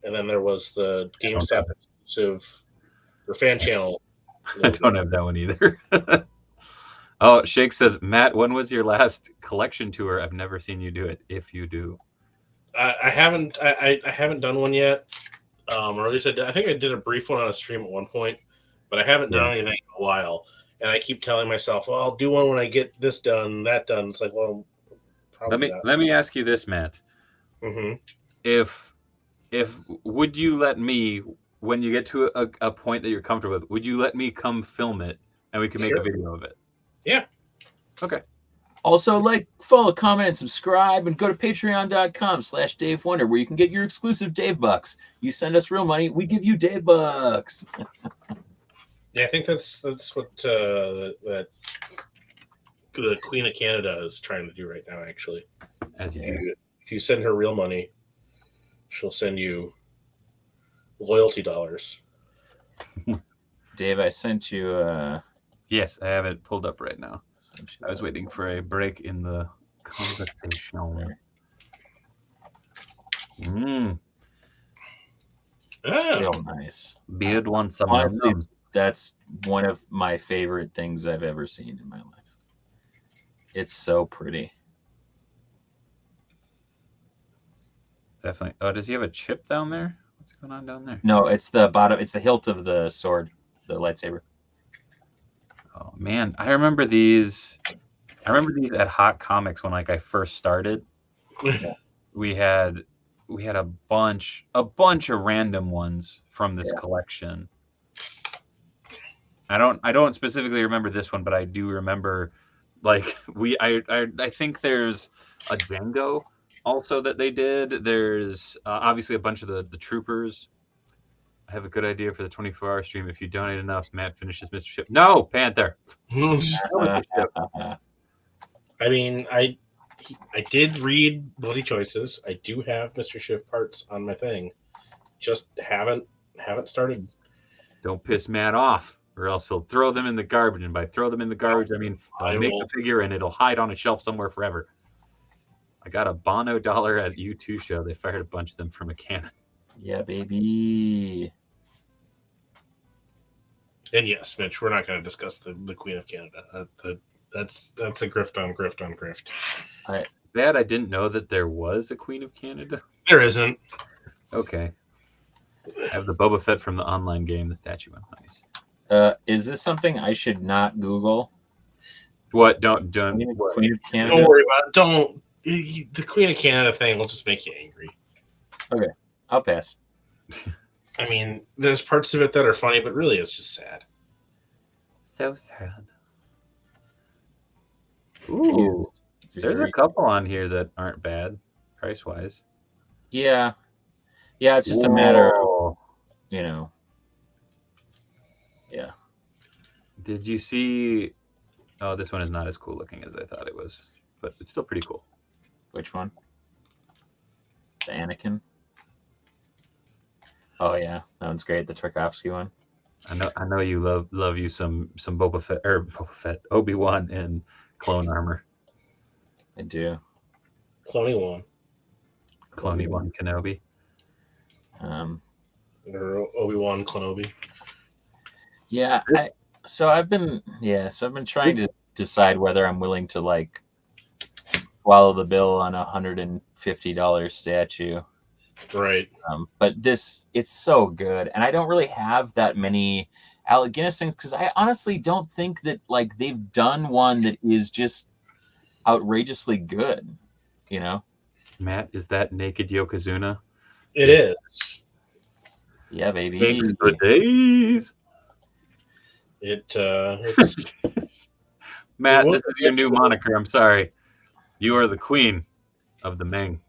and then there was the GameStop exclusive or fan channel. I don't have that one either. Oh, Shake says, Matt, when was your last collection tour? I've never seen you do it. If you do, I haven't. I haven't done one yet. Or at least I think I did a brief one on a stream at one point, but I haven't done anything in a while. And I keep telling myself, well, I'll do one when I get this done, that done. It's like, well, probably let me ask you this, Matt. Mm-hmm. If would you let me, when you get to a point that you're comfortable with, would you let me come film it and we can make Sure. a video of it? Yeah. Okay. Also, like, follow, comment, and subscribe, and go to patreon.com/davewonder, where you can get your exclusive Dave Bucks. You send us real money, we give you Dave Bucks. Yeah, I think that's what that the Queen of Canada is trying to do right now. Actually, As you do. if you send her real money, she'll send you loyalty dollars. Dave, I sent you. Yes, I have it pulled up right now. I was waiting for a break in the conversation. It's Ah, real nice. Beard wants some Honestly, nums. that's one of my favorite things I've ever seen in my life. It's so pretty. Definitely. Oh, does he have a chip down there? What's going on down there? No, it's the bottom. It's the hilt of the sword, the lightsaber. Oh man, I remember these. I remember these at Hot Comics when like I first started. We had a bunch of random ones from this collection. I don't specifically remember this one, but I do remember like I think there's a Django also that they did. There's obviously a bunch of the troopers. I have a good idea for the 24-hour stream. If you donate enough, Matt finishes Mr. Ship. No, Panther. No, Mr. Ship. I mean, I did read Bloody Choices. I do have Mr. Shift parts on my thing. Just haven't started. Don't piss Matt off, or else he'll throw them in the garbage. And by throw them in the garbage, I mean I he'll make will. the figure and it'll hide on a shelf somewhere forever. I got a Bono dollar at U2 show. They fired a bunch of them from a cannon. Yeah, baby. And yes, Mitch, we're not going to discuss the Queen of Canada. That's a grift on grift on grift. Bad, I didn't know that there was a Queen of Canada. There isn't. Okay. I have the Boba Fett from the online game, the statue one. Nice. Is this something I should not Google? What? Don't. What? Queen of Canada? Don't worry about it. Don't. The Queen of Canada thing will just make you angry. Okay, I'll pass. I mean, there's parts of it that are funny, but really it's just sad. So sad. Ooh. There's a couple on here that aren't bad, price wise. Yeah. Yeah, it's just a matter of, Yeah. Did you see? Oh, this one is not as cool looking as I thought it was, but it's still pretty cool. Which one? The Anakin? Oh yeah, that one's great. The Tarkovsky one. I know you love you some Boba Fett, Obi-Wan in clone armor. I do. Cloney Clone-Wan Kenobi. or Obi-Wan Kenobi. Yeah, so I've been trying to decide whether I'm willing to like swallow the bill on $150 statue. Right. But it's so good, and I don't really have that many Alec Guinness things because I honestly don't think that like they've done one that is just outrageously good. You know, Matt, is that naked Yokozuna? It is. yeah, baby. Thanks for days. It's Matt, It this is your new moniker. I'm sorry. You are the queen of the Meng.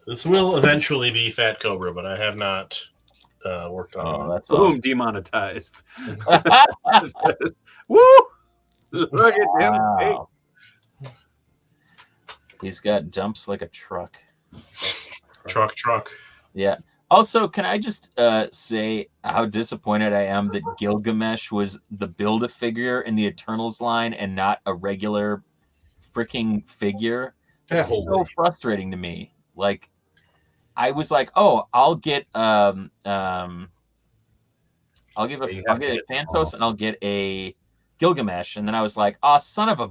This will eventually be Fat Cobra, but I have not worked on it. That's Boom, awesome. demonetized. Woo! Look at him. Hey. Wow. He's got jumps like a truck. Truck. Yeah. Also, can I just say how disappointed I am that Gilgamesh was the Build-A-Figure in the Eternals line and not a regular freaking figure? It's so frustrating to me. Like, I was like, oh, I'll get a Phantos and I'll get a Gilgamesh, and then I was like, oh, son of a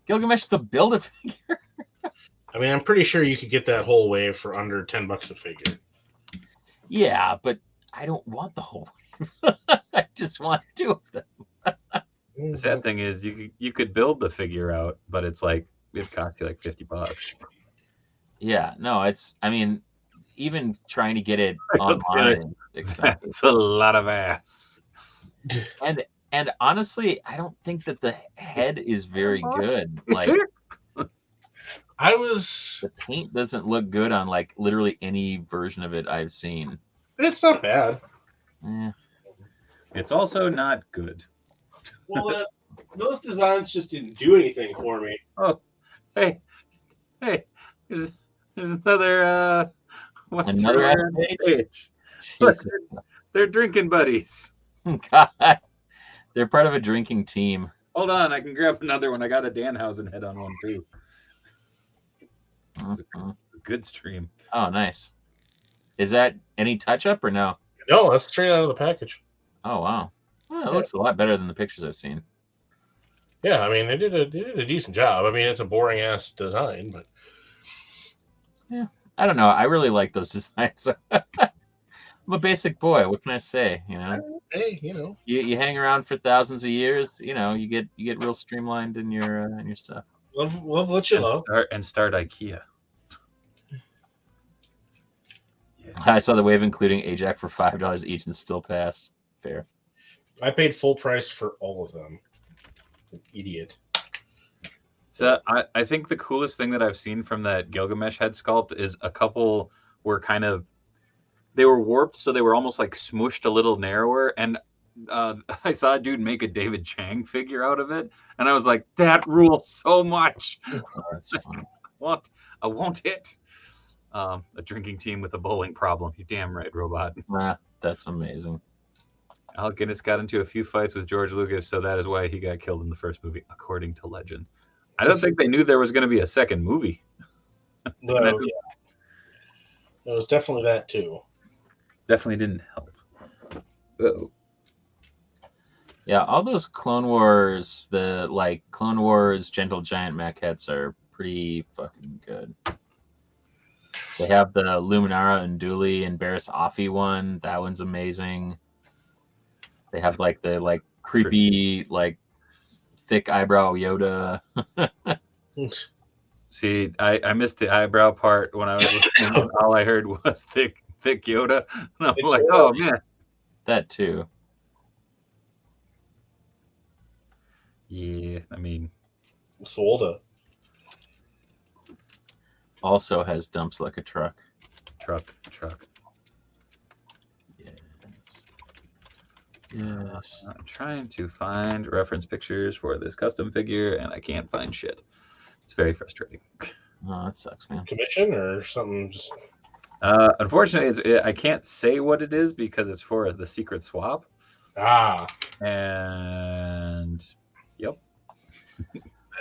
Gilgamesh, the Build-A-Figure. I mean, I'm pretty sure you could get that whole wave for under $10 a figure. Yeah, but I don't want the whole wave. I just want two of them. The sad thing is you could build the figure out, but it's like it costs you like $50. Yeah, no, I mean, even trying to get it Let's get online is expensive. That's a lot of ass. And honestly, I don't think that the head is very good. Like the paint doesn't look good on like literally any version of it I've seen. It's not bad. Eh. It's also not good. Well, those designs just didn't do anything for me. Oh, hey, there's another what's Another the ad page? page? Look, Jesus. they're drinking buddies. God. They're part of a drinking team. Hold on, I can grab another one. I got a Danhausen head on one too. It's a good stream. Oh, nice. Is that any touch up or no? No, that's straight out of the package. Oh, wow. Well, it looks a lot better than the pictures I've seen. Yeah, I mean, they did a decent job. I mean, it's a boring ass design, but yeah, I don't know. I really like those designs. I'm a basic boy. What can I say? You know, hey, you know, you hang around for thousands of years. You know, you get real streamlined in your stuff. love what you love. Start IKEA. I saw the wave including Ajax for $5 each and still pass. Fair. I paid full price for all of them. Idiot. So I think the coolest thing that I've seen from that Gilgamesh head sculpt is a couple were they were warped, so they were almost like smushed a little narrower. And I saw a dude make a David Chang figure out of it, and I was like, that rules so much. Oh, that's fun. I won't hit. A drinking team with a bowling problem. You damn right, robot. That's amazing. Alec Guinness got into a few fights with George Lucas, so that is why he got killed in the first movie, according to legend. I don't think they knew there was going to be a second movie. No, yeah. It was definitely that too. Definitely didn't help. Uh-oh. Yeah, all those Clone Wars, Clone Wars Gentle Giant mech heads are pretty fucking good. They have the Luminara and Dooley and Barriss Offee one. That one's amazing. They have the creepy thick eyebrow Yoda. See, I missed the eyebrow part when I was listening. All I heard was thick Yoda. And I'm like, oh man. That too. Yeah, I mean, Solda also has dumps like a truck. Truck. Yes. I'm trying to find reference pictures for this custom figure, and I can't find shit. It's very frustrating. Oh, that sucks, man. commission or something. Just Unfortunately, I can't say what it is because it's for the secret swap. And yep.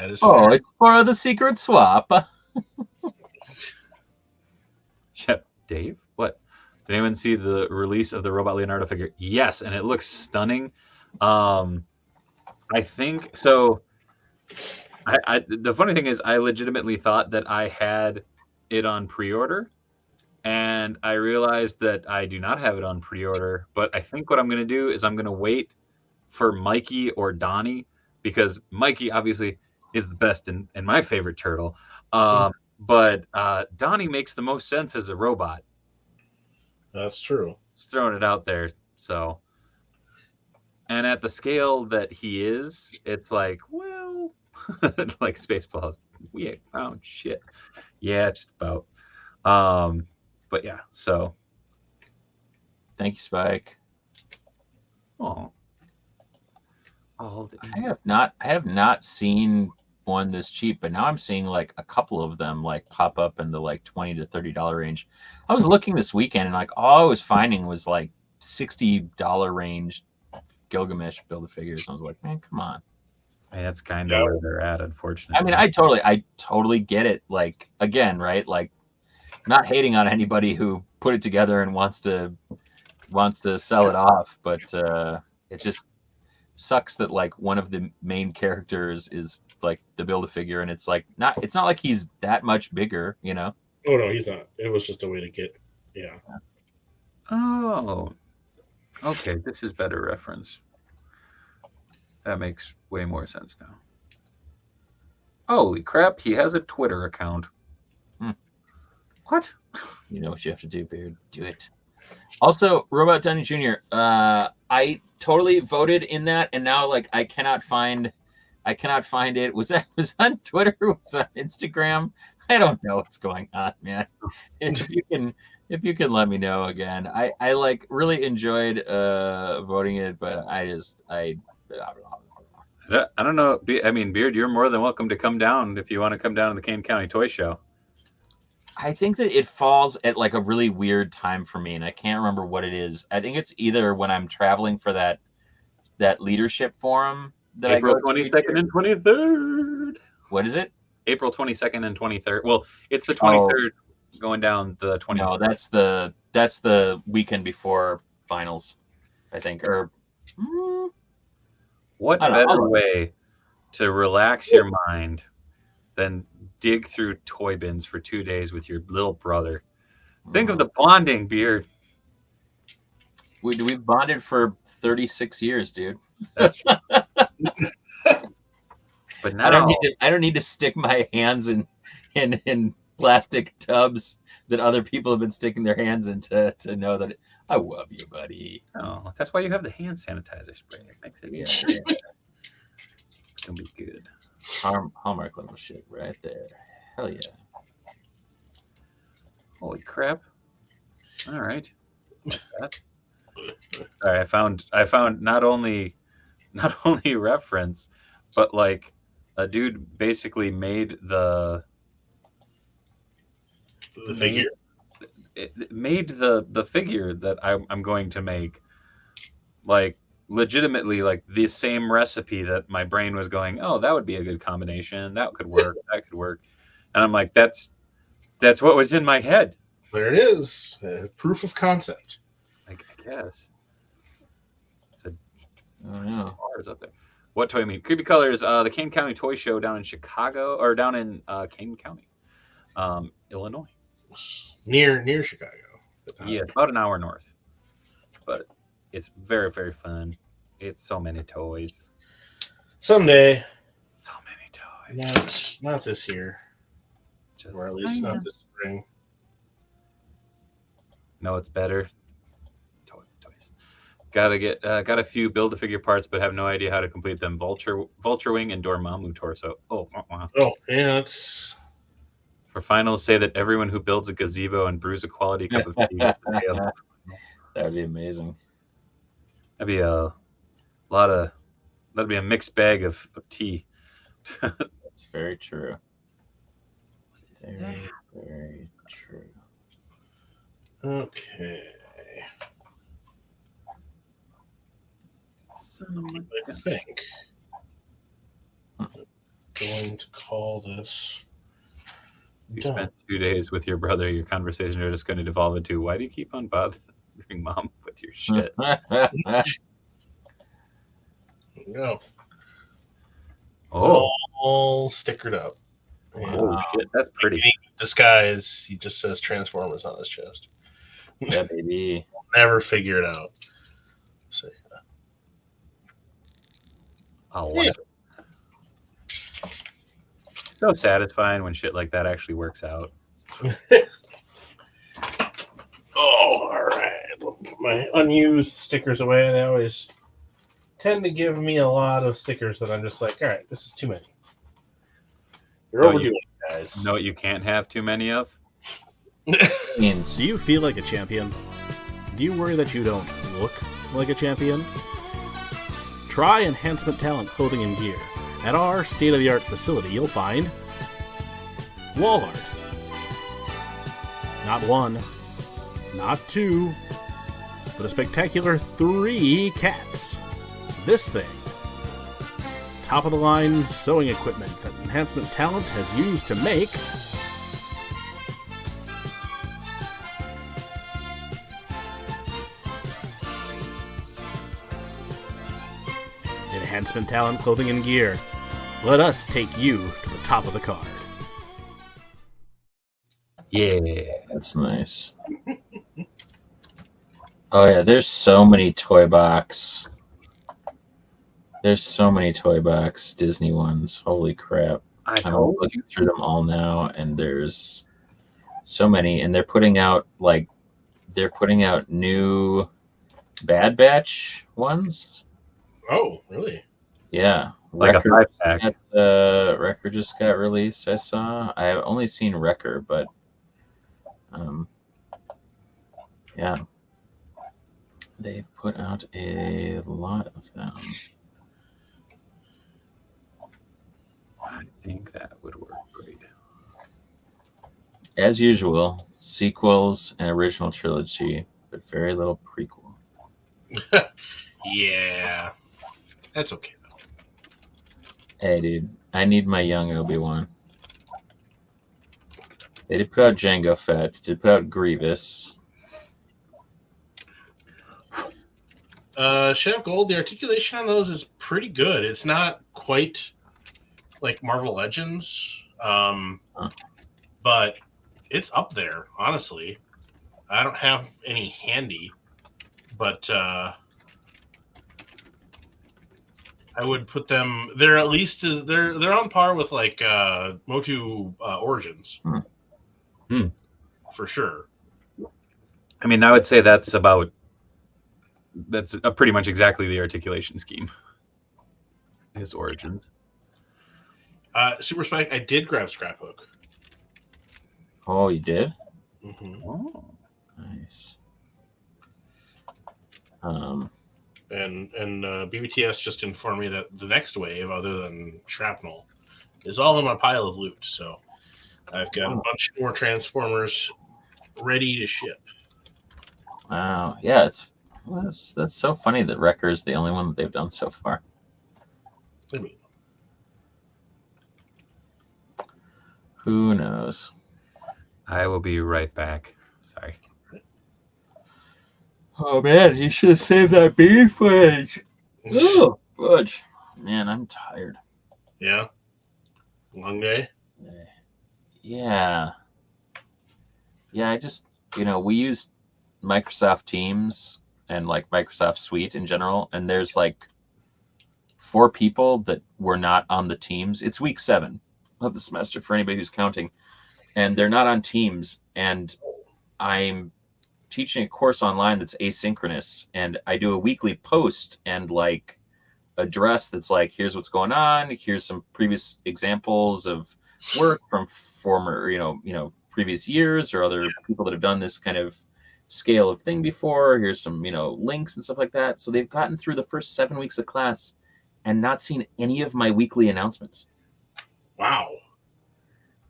That is fair. It's for the secret swap. Yep. Dave, what? Did anyone see the release of the Robot Leonardo figure? Yes, and it looks stunning. I think so. The funny thing is, I legitimately thought that I had it on pre-order, and I realized that I do not have it on pre-order. But I think what I'm going to do is I'm going to wait for Mikey or Donnie, because Mikey obviously is the best and my favorite turtle. But Donnie makes the most sense as a robot. That's true. Just throwing it out there. So, and at the scale that he is, it's like, well, like Spaceballs, we ain't found shit. Yeah, just about. But yeah, so. Thank you, Spike. Oh. I have not seen one this cheap, but now I'm seeing a couple of them pop up in the $20 to $30 range. I was looking this weekend and all I was finding was $60 range Gilgamesh Build-A-Figures. I was like, man, come on. And that's kind of where they're at, unfortunately. I mean, I totally get it. Again, right? Not hating on anybody who put it together and wants to sell it off, but it just sucks that one of the main characters is the Build-A-Figure, and it's not like he's that much bigger, you know. Oh no, he's not. It was just a way to get Oh, okay, this is better reference. That makes way more sense now. Holy crap, he has a Twitter account. What? You know what you have to do, Beard. Do it. Also, Robot Downey Jr. I totally voted in that, and now like I cannot find it. Was on Twitter? Was on Instagram? I don't know what's going on, man. If you can let me know again. I like really enjoyed voting it, but I don't know. I mean, Beard, you're more than welcome to come down if you want to come down to the Kane County Toy Show. I think that it falls at like a really weird time for me, and I can't remember what it is. I think it's either when I'm traveling for that leadership forum that April I go 22nd and 23rd. What is it? April 22nd and 23rd. Well, it's the 23rd going down the 23rd. No, that's the weekend before finals, I think. Or what better way to relax your mind than dig through toy bins for 2 days with your little brother? Think of the bonding, Beard. We've bonded for 36 years, dude. That's But now I don't need to stick my hands in plastic tubs that other people have been sticking their hands in to know that I love you, buddy. Oh, that's why you have the hand sanitizer spray. It makes it Yeah. It's gonna be good. Hallmark level shit right there. Hell yeah. Holy crap. All right. All right, I found not only reference, but like a dude basically made the figure. It made the figure that I'm going to make, like legitimately like the same recipe that my brain was going, oh, that would be a good combination. That could work. That could work. And I'm like, that's what was in my head. There it is. Proof of concept. I guess. Oh, no. Bars up there. What toy mean? Creepy Colors, the Kane County Toy Show down in Chicago, or down in Kane County, Illinois. Near Chicago. Yeah, about an hour north. But it's very, very fun. It's so many toys. Someday. So many toys. Not this year. Or at least not this spring. No, it's better. Toys. Got a few Build-A-Figure parts, but have no idea how to complete them. Vulture Wing and Dormammu torso. Oh, yeah, that's... For finals, say that everyone who builds a gazebo and brews a quality cup of tea. That would be amazing. That'd be that'd be a mixed bag of tea. That's very true. Very, very true. Okay. I think I'm going to call this. You spent 2 days with your brother. Your conversations are just going to devolve into, why do you keep on bothering Mom with your shit? No. Oh, all stickered up. oh shit, that's pretty. Disguise. He just says Transformers on his chest. Yeah, baby. Never figure it out. So, I like it. So satisfying when shit like that actually works out. Oh, all right. Put my unused stickers away. They always tend to give me a lot of stickers that I'm just like, all right, this is too many. You're overdoing it, guys. Know what you can't have too many of? Do you feel like a champion? Do you worry that you don't look like a champion? Try Enhancement Talent Clothing and Gear. At our state-of-the-art facility, you'll find wall art. Not one, not two, but a spectacular 3 cats. This thing. Top-of-the-line sewing equipment that Enhancement Talent has used to make Enhancement Talent Clothing and Gear. Let us take you to the top of the card. Yeah. That's nice. Oh yeah, there's so many toy box. There's so many toy box Disney ones. Holy crap. I'm looking through them all now, and there's So many, and they're putting out new Bad Batch ones. Oh, really? Yeah, Like a Wrecker 5-pack. Wrecker just got released. I saw. I have only seen Wrecker, but yeah, they've put out a lot of them. I think that would work great. As usual, sequels and original trilogy, but very little prequel. Yeah, that's okay though. Hey, dude, I need my young Obi-Wan. They did put out Jango Fett. Did put out Grievous. Chef Gold, the articulation on those is pretty good. It's not quite like Marvel Legends, but it's up there, honestly. I don't have any handy, but I would put them. They're at least they're on par with like Motu Origins, for sure. I mean, I would say that's pretty much exactly the articulation scheme. His origins. Super Spike, I did grab Scraphook. Oh, you did? Mm-hmm. Oh. Nice. And BBTS just informed me that the next wave, other than Shrapnel, is all in my pile of loot. So I've got a bunch more Transformers ready to ship. Wow. Yeah, that's so funny that Wrecker is the only one that they've done so far. I mean, Who knows? I will be right back. Sorry. Oh man, he should have saved that beef fudge. Oh, fudge. Man, I'm tired. yeah, long day. Yeah. Yeah, I just, we use Microsoft Teams and like Microsoft Suite in general, and there's like 4 people that were not on the Teams. It's week 7 of the semester for anybody who's counting, and they're not on Teams, and I'm teaching a course online that's asynchronous, and I do a weekly post and like address that's like, here's what's going on, here's some previous examples of work from former previous years or other people that have done this kind of scale of thing before. Here's some links and stuff like that. So they've gotten through the first 7 weeks of class and not seen any of my weekly announcements. Wow.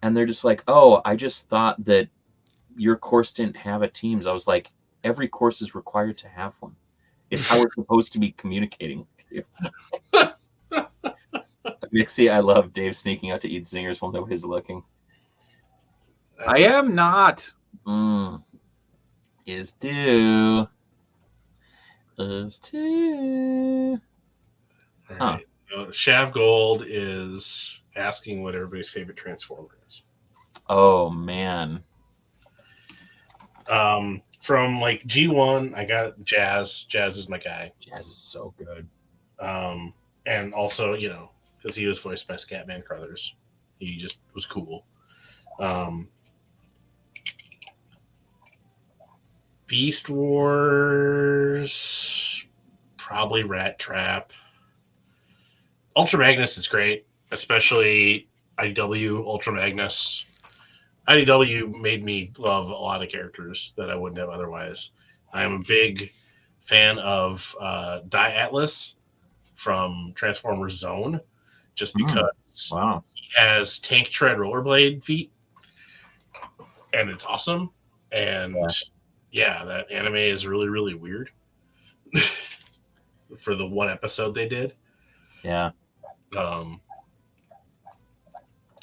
And they're just like, oh, I just thought that your course didn't have a Teams. I was like, every course is required to have one. It's how we're supposed to be communicating with you. Mixie, I love Dave sneaking out to eat zingers while nobody's looking. I am not. Is due. Is due. All Huh. right. So Shav Gold is asking what everybody's favorite Transformer is. Oh man. From like G1, I got Jazz. Jazz is my guy. Jazz is so good. And also, because he was voiced by Scatman Crothers, he just was cool. Beast Wars, probably Rat Trap. Ultra Magnus is great, especially IDW Ultra Magnus. IDW made me love a lot of characters that I wouldn't have otherwise. I am a big fan of Die Atlas from Transformers Zone, just because Wow. he has tank tread rollerblade feet, and it's awesome. And yeah, that anime is really, really weird for the one episode they did. Yeah.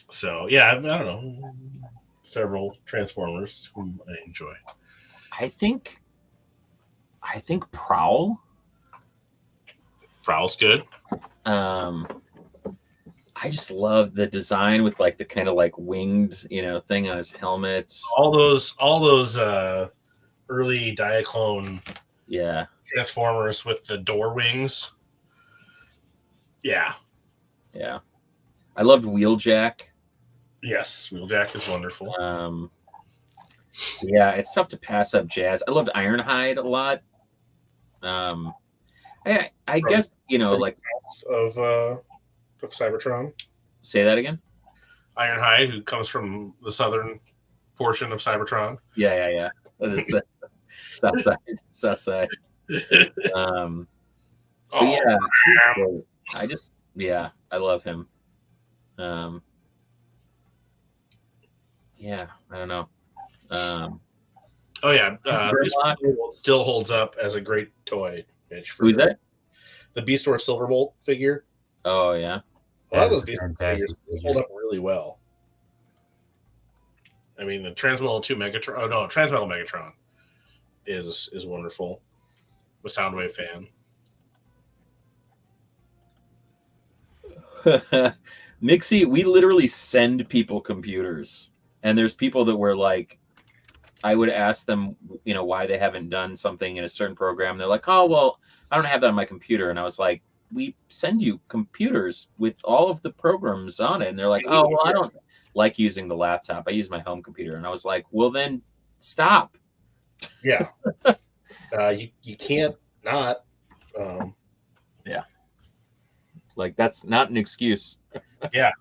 So yeah, I don't know. Several Transformers whom I enjoy. I think Prowl. Prowl's good. I just love the design with like the kind of like winged, thing on his helmet. All those early Diaclone Transformers with the door wings. Yeah. Yeah. I loved Wheeljack. Yes, Wheeljack is wonderful. Yeah, it's tough to pass up jazz. I loved Ironhide a lot. I guess like of Cybertron. say that again. Ironhide, who comes from the southern portion of Cybertron. Yeah. It's south side, south side. But yeah, I love him. Yeah, I don't know. Oh yeah, Beast Grimlock? Silverbolt still holds up as a great toy. Mitch, for Who's sure. that? The Beast Wars Silverbolt figure. Oh yeah. A lot of those That's a Beast Wars fantastic figures hold up really well. I mean, the Transmetal 2 Megatron. Oh no, Transmetal Megatron is wonderful. I'm a Soundwave fan. Mixie, we literally send people computers, and there's people that were like, I would ask them, why they haven't done something in a certain program. They're like, oh, well, I don't have that on my computer. And I was like, we send you computers with all of the programs on it. And they're like, oh, well, I don't like using the laptop. I use my home computer. And I was like, well, then stop. Yeah. You can't not. Yeah. Like, that's not an excuse. Yeah.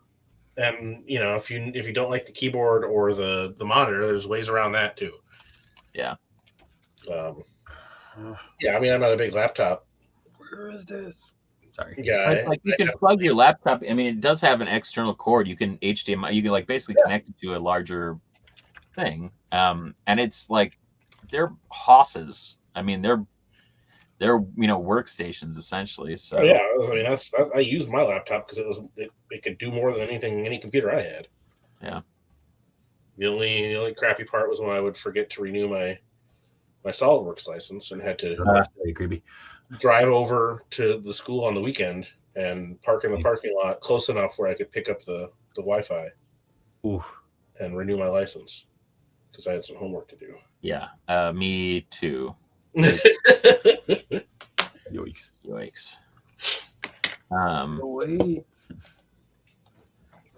And if you don't like the keyboard or the monitor, there's ways around that too. Yeah. Yeah, I mean, I'm not a big laptop. Where is this? Sorry. Yeah, Like you can plug your laptop. I mean, it does have an external cord. You can HDMI. You can like basically connect it to a larger thing. And it's like they're hosses. I mean, they're workstations essentially. So yeah, I mean I used my laptop because it could do more than any computer I had. Yeah. The only crappy part was when I would forget to renew my SolidWorks license and had to Very creepy. drive over to the school on the weekend and park in the parking lot close enough where I could pick up the Wi-Fi and renew my license because I had some homework to do. Yeah. Me too. Yikes.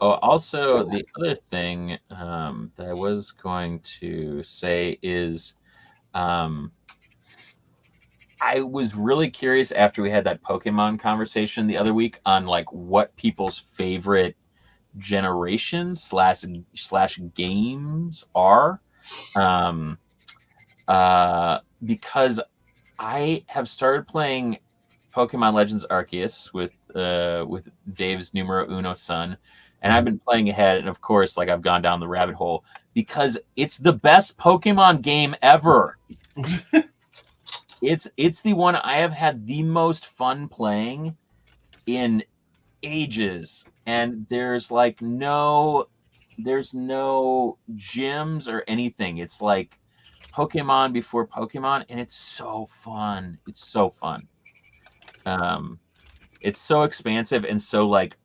Also, the other thing that I was going to say is I was really curious after we had that Pokemon conversation the other week on like what people's favorite generations slash games are. Because I have started playing Pokemon Legends Arceus with Dave's numero uno son, and I've been playing ahead, and of course, like I've gone down the rabbit hole because it's the best Pokemon game ever. It's the one I have had the most fun playing in ages, and there's no gyms or anything. It's like Pokemon before Pokemon, and it's so fun. It's so fun. It's so expansive and so like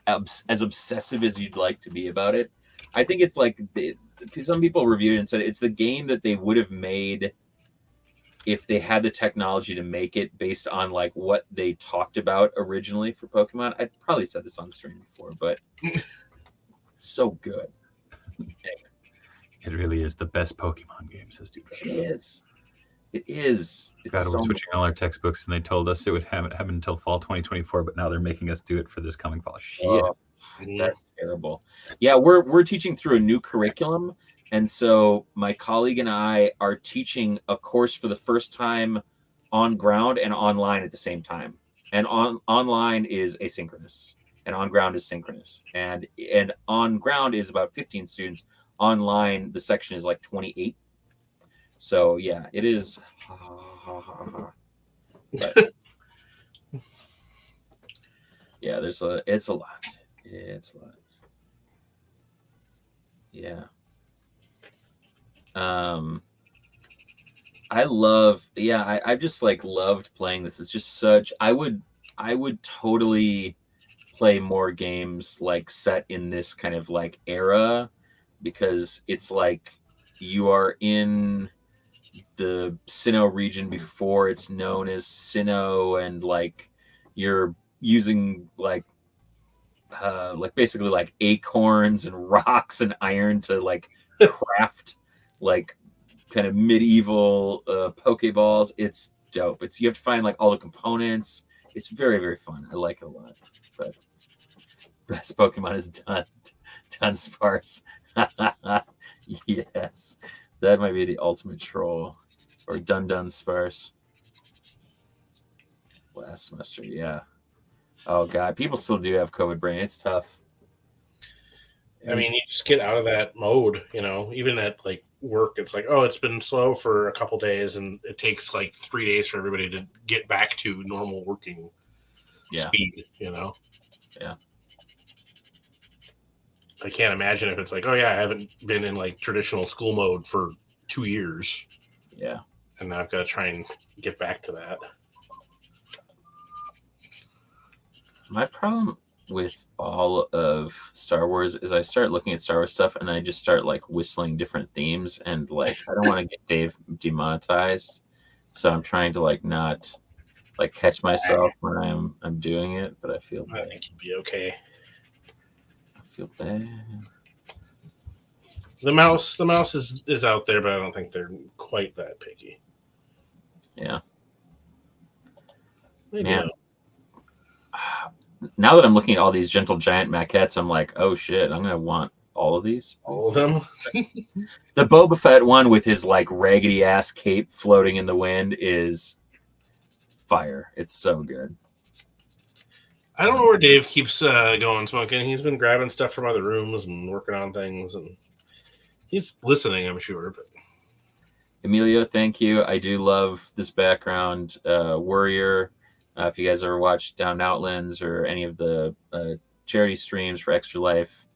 as obsessive as you'd like to be about it. I think it's like some people reviewed it and said it's the game that they would have made if they had the technology to make it based on like what they talked about originally for Pokemon. I probably said this on stream before, but so good. It really is the best Pokemon game, says dude. It is. It's God, so we're switching all our textbooks, and they told us it would happen until fall 2024, but now they're making us do it for this coming fall. Shit. Oh, that's terrible. Yeah, we're teaching through a new curriculum, and so my colleague and I are teaching a course for the first time on ground and online at the same time. And online is asynchronous, and on ground is synchronous. And on ground is about 15 students. Online, the section is like 28. So yeah, it is. But, yeah, it's a lot. It's a lot. Yeah. I've just like loved playing this. It's just such. I would totally play more games like set in this kind of like era, because it's like you are in the Sinnoh region before it's known as Sinnoh, and like you're using like basically like acorns and rocks and iron to like craft like kind of medieval Pokeballs. It's dope. You have to find like all the components. It's very, very fun. I like it a lot. But best Pokemon is Dunsparce. Yes, that might be the ultimate troll, or Dunsparce. Last semester, yeah. Oh god, people still do have COVID brain. It's tough. I mean, you just get out of that mode, even at like work, it's like, oh, it's been slow for a couple days, and it takes like 3 days for everybody to get back to normal working speed, Yeah. I can't imagine if it's like, oh yeah, I haven't been in like traditional school mode for 2 years. Yeah. And now I've got to try and get back to that. My problem with all of Star Wars is I start looking at Star Wars stuff and I just start like whistling different themes, and like I don't want to get Dave demonetized, so I'm trying to like not like catch myself when I'm doing it, but I feel bad. I think you'd be okay. I feel bad. The mouse is out there, but I don't think they're quite that picky. Yeah. Maybe Man. Now that I'm looking at all these Gentle Giant maquettes, I'm like, oh shit, I'm gonna want all of these. All of them. The Boba Fett one with his like raggedy ass cape floating in the wind is fire. It's so good. I don't know where Dave keeps going smoking. He's been grabbing stuff from other rooms and working on things, and he's listening, I'm sure. But Emilio, thank you. I do love this background. Warrior. If you guys ever watched Down Outlands or any of the charity streams for Extra Life,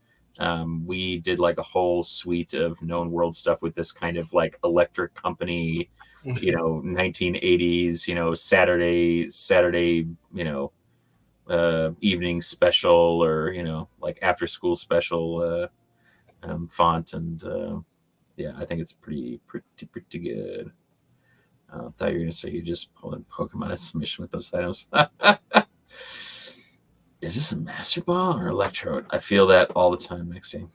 we did like a whole suite of known world stuff with this kind of like electric company, 1980s, Saturday, evening special, or, like after school special font. And yeah, I think it's pretty good. I thought you were going to say you just pull in Pokemon as submission with those items. Is this a Master Ball or Electrode? I feel that all the time, Mixie.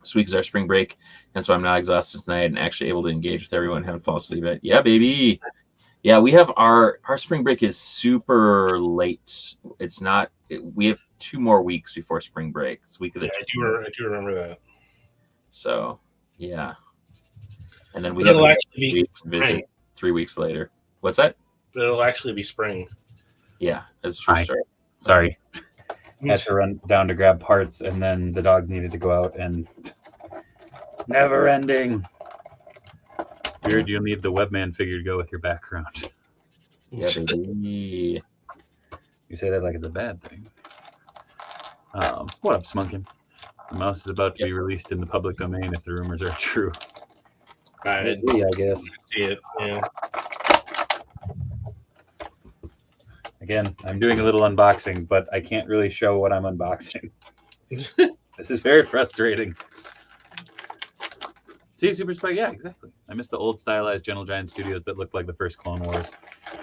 This week is our spring break, and so I'm not exhausted tonight and actually able to engage with everyone and haven't fallen asleep yet. Yeah, baby. Yeah, we have our spring break is super late. It's not. We have 2 more weeks before spring break. It's week of the. I do remember that. So, yeah. And then we have a visit 3 weeks later. What's that? It'll actually be spring. Yeah, that's true. Sorry. Had to run down to grab parts, and then the dogs needed to go out, and never ending. Weird, you'll need the webman figure to go with your background. Yeah, baby. You say that like it's a bad thing. What up, Smunkin? The mouse is about to be released in the public domain if the rumors are true. I guess. See it. Yeah. Again, I'm doing a little unboxing, but I can't really show what I'm unboxing. This is very frustrating. See, Super Spike? Yeah, exactly. I miss the old stylized Gentle Giant studios that looked like the first Clone Wars.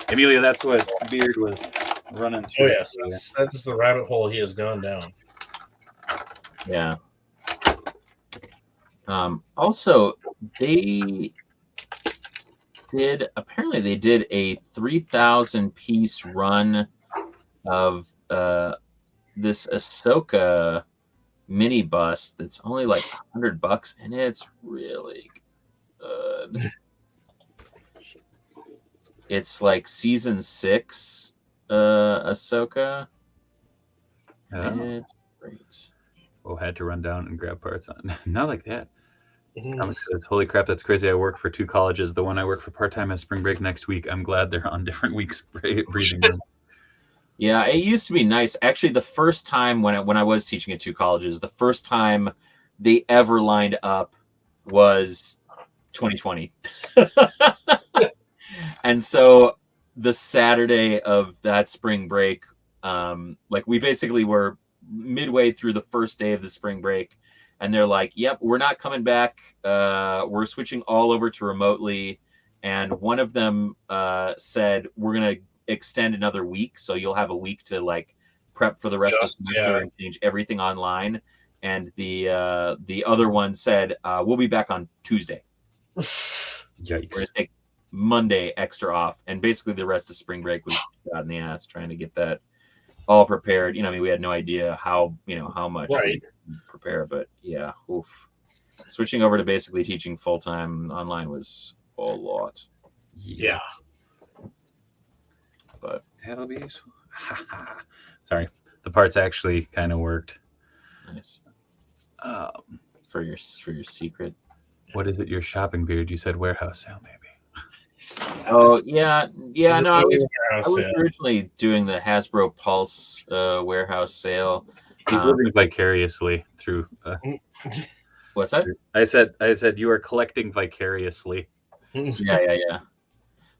Amelia, that's what Beard was running through. Oh, yes. That's the rabbit hole he has gone down. Yeah. Also, they did a 3,000 piece run of this Ahsoka mini bus that's only like $100, and it's really good. It's like season 6 Ahsoka. Oh. It's great. Oh, had to run down and grab parts on. Not like that. Alex says, holy crap, that's crazy. I work for 2 colleges. The one I work for part-time has spring break next week. I'm glad they're on different weeks breathing room. Yeah, it used to be nice. Actually, the first time when I was teaching at 2 colleges, the first time they ever lined up was 2020. And so the Saturday of that spring break, like we basically were midway through the first day of the spring break, and they're like, yep, we're not coming back. We're switching all over to remotely. And one of them said, we're going to extend another week. So you'll have a week to like prep for the rest of the semester and change everything online. and the other one said, "We'll be back on Tuesday. We're Yikes. gonna take Monday extra off." And basically, the rest of spring break was shot in the ass trying to get that all prepared. I mean, we had no idea how much Right. we prepare, but yeah, oof. Switching over to basically teaching full time online was a lot. Yeah. But That'll be sorry. The parts actually kind of worked. nice Um, for your secret. what is it? Your shopping beard? You said warehouse sale, maybe. Oh yeah. No, I was Yeah. originally doing the Hasbro Pulse warehouse sale. He's living vicariously through. What's that? I said you are collecting vicariously. Yeah.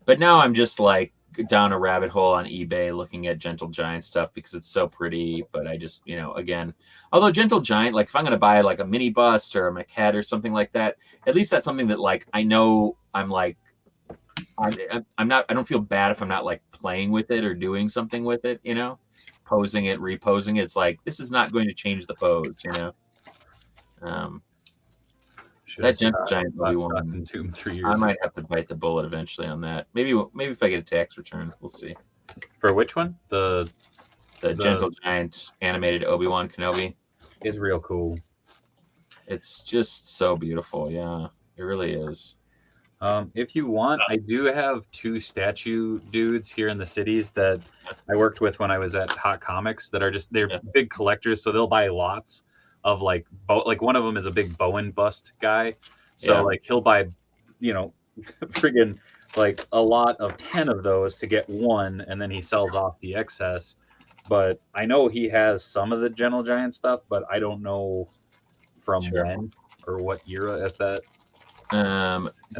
But now I'm just like down a rabbit hole on eBay looking at Gentle Giant stuff because it's so pretty. But I just, again, although Gentle Giant, like if I'm going to buy like a mini bust or a maquette or something like that, at least that's something that like I know I'm like, I'm not, I don't feel bad if I'm not like playing with it or doing something with it, posing it, reposing it. It's like, this is not going to change the pose, that Gentle Giant Obi-Wan, in 3 years. I might have to bite the bullet eventually on that. Maybe if I get a tax return, we'll see. For which one? The Gentle Giant animated Obi-Wan Kenobi. is real cool. It's just so beautiful. Yeah, it really is. If you want, I do have 2 statue dudes here in the cities that I worked with when I was at Hot Comics that are they're big collectors, so they'll buy lots of like one of them is a big Bowen bust guy, so like he'll buy, friggin' like a lot of 10 of those to get one, and then he sells off the excess. But I know he has some of the Gentle Giant stuff, but I don't know from when or what era at that.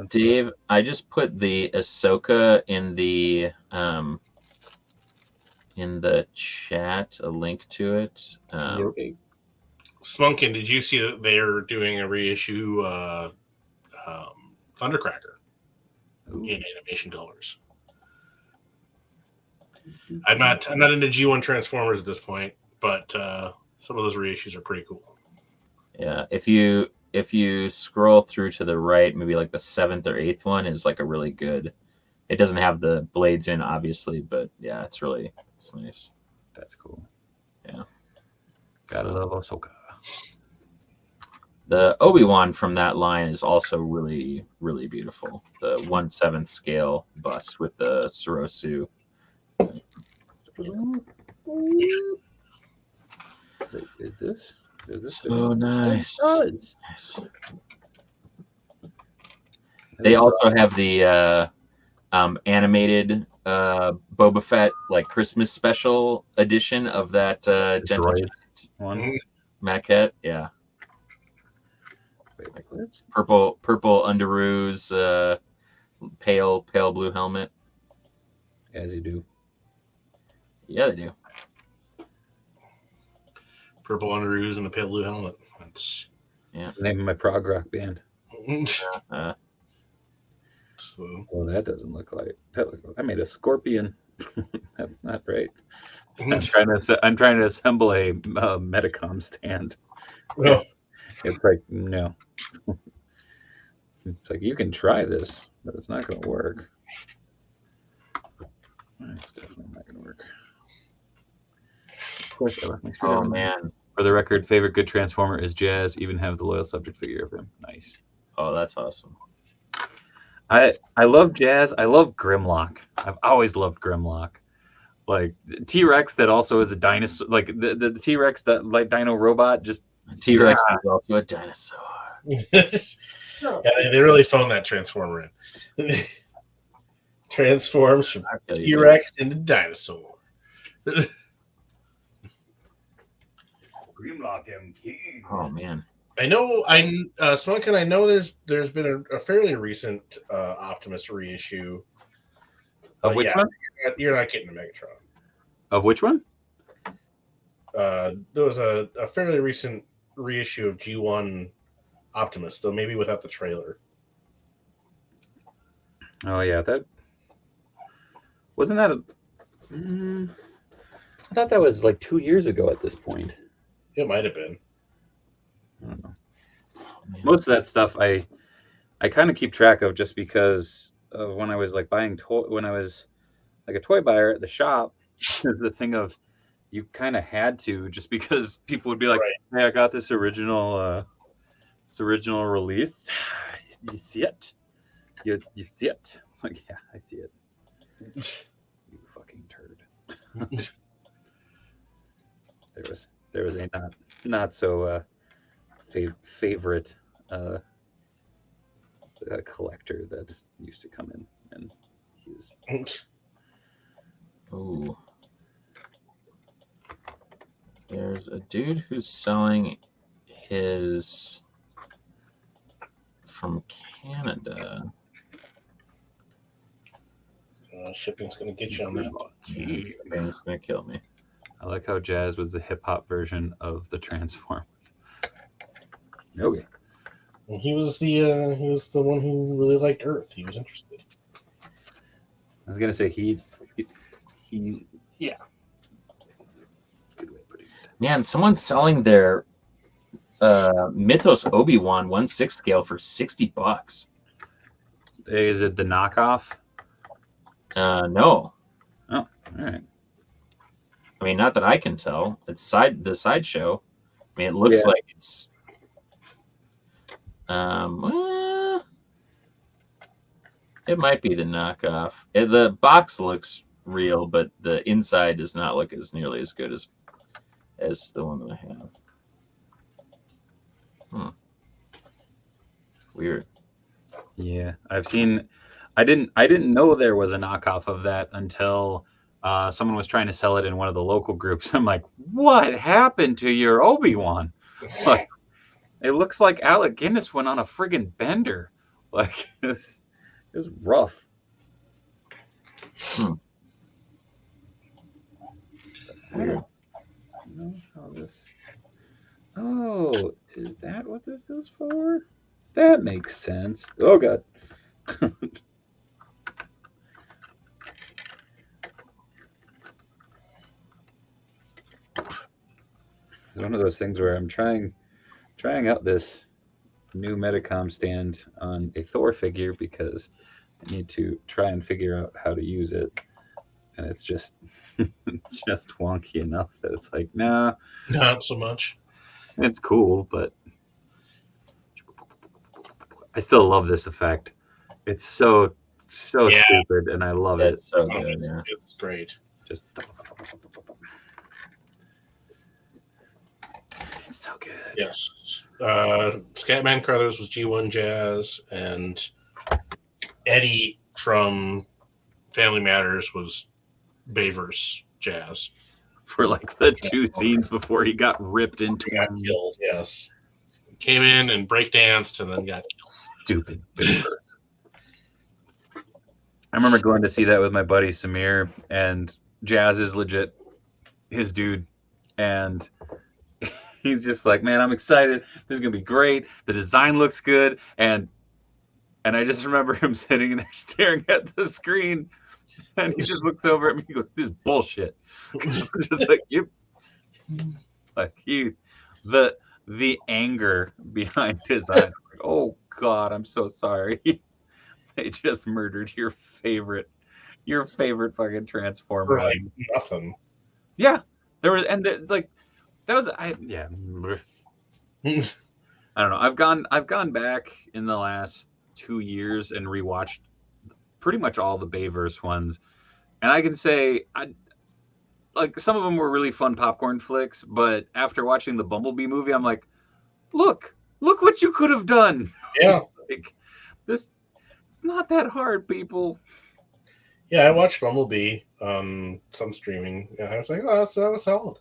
Dave, I just put the Ahsoka in the chat, a link to it. Okay. Spunkin, did you see that they're doing a reissue Thundercracker in animation colors? I'm not into G1 Transformers at this point, but some of those reissues are pretty cool. Yeah, if you scroll through to the right, maybe like the 7th or 8th one is like a really good. It doesn't have the blades in, obviously, but yeah, it's nice. That's cool. Yeah, Gotta love Ahsoka. The Obi-Wan from that line is also really, really beautiful. The 1/7 scale bust with the Sorosu. Wait, is this So nice. Nice. They also have the animated Boba Fett like Christmas special edition of that Gentle Giant one maquette. Yeah. Wait, what? Purple underoos, pale blue helmet. As you do. Yeah, they do. Purple underoos and a pale blue helmet. That's Yeah. the name of my prog rock band. So, Well, that doesn't look like I made a scorpion. That's not right. I'm trying to assemble a Metacom stand. well, It's like no. It's like you can try this, but it's not going to work. It's definitely not going to work. Of course, I left my screwdriver. Oh man. For the record, favorite good Transformer is Jazz. Even have the loyal subject figure of him. Nice. Oh, that's awesome. I love Jazz. I love Grimlock. I've always loved Grimlock. Like T-Rex that also is a dinosaur. Like the T-Rex that like Dino Robot. Just T-Rex is also a dinosaur. yeah, they really phoned that Transformer in. Transforms from T-Rex into dinosaur. Grimlock M King. Oh man. I know, Smokin, I know there's been a fairly recent Optimus reissue. Of which one? You're not getting a Megatron. Of which one? There was a fairly recent reissue of G1 Optimus, though maybe without the trailer. Oh yeah, that wasn't that. I thought that was like 2 years ago at this point. It might have been. I don't know. Most of that stuff I kind of keep track of just because of when I was like buying when I was like a toy buyer at the shop. The thing of you kind of had to, just because people would be like, "Hey, I got this original release. You see it? You see it?" It's like, yeah, I see it. You fucking turd. There was a not so favorite collector that used to come in, and he was. Ooh. There's a dude who's selling his from Canada. Shipping's going to get you on that. Shipping's going to kill me. I like how Jazz was the hip hop version of the Transformers. Okay. And he was the one who really liked Earth. He was interested. I was gonna say he yeah. Good way of putting it. Man, someone's selling their Mythos Obi-Wan 1/6 scale for $60. Is it the knockoff? No. Oh, all right. I mean, not that I can tell. It's the sideshow. I mean, it looks like it's. It might be the knockoff. The box looks real, but the inside does not look as nearly as good as the one that I have. Weird. Yeah, I've seen. I didn't know there was a knockoff of that until someone was trying to sell it in one of the local groups. I'm like, what happened to your Obi-Wan? Like, it looks like Alec Guinness went on a friggin' bender. Like, it's rough. Weird. Oh, is that what this is for? That makes sense. Oh, God. It's one of those things where I'm trying out this new Metacom stand on a Thor figure because I need to try and figure out how to use it, and it's just wonky enough that it's like, nah, not so much. It's cool, but I still love this effect. It's so stupid, and I love it. It's so good. Yeah, it's great. Just it's so good. Yes. Scatman Crothers was G1 Jazz, and Eddie from Family Matters was Bayverse Jazz. For like the 2 scenes before he got ripped into Got killed, yes. Came in and breakdanced and then got killed. Stupid Bayverse. I remember going to see that with my buddy Samir, and Jazz is legit his dude, and he's just like, man, I'm excited. This is gonna be great. The design looks good, and I just remember him sitting there staring at the screen, and he just looks over at me. He goes, "This is bullshit." Just like you, like the anger behind his eyes. Like, oh God, I'm so sorry. They just murdered your favorite fucking Transformer. Right, nothing. Yeah, there was, and like that was I don't know. I've gone back in the last 2 years and rewatched pretty much all the Bayverse ones, and I can say like some of them were really fun popcorn flicks, but after watching the Bumblebee movie, I'm like, look what you could have done. Yeah, like this. It's not that hard, people. Yeah, I watched Bumblebee on some streaming, and I was like, oh, that was solid.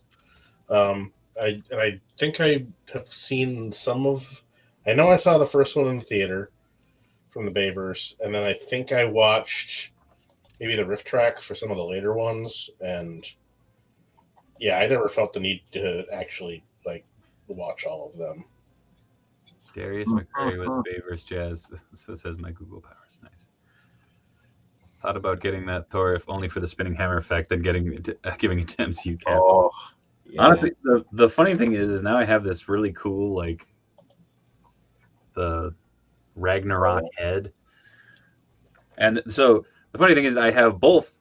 I think I have seen some of. I know I saw the first one in the theater from the Bayverse, and then I think I watched maybe the riff track for some of the later ones, and yeah, I never felt the need to actually like watch all of them. Darius McCrary with Bayverse Jazz. So says my Google Powers. Nice. Thought about getting that Thor, if only for the spinning hammer effect, and giving it to MCU Cap. Oh, yeah. Honestly, the funny thing is now I have this really cool like the Ragnarok head. And so the funny thing is, I have both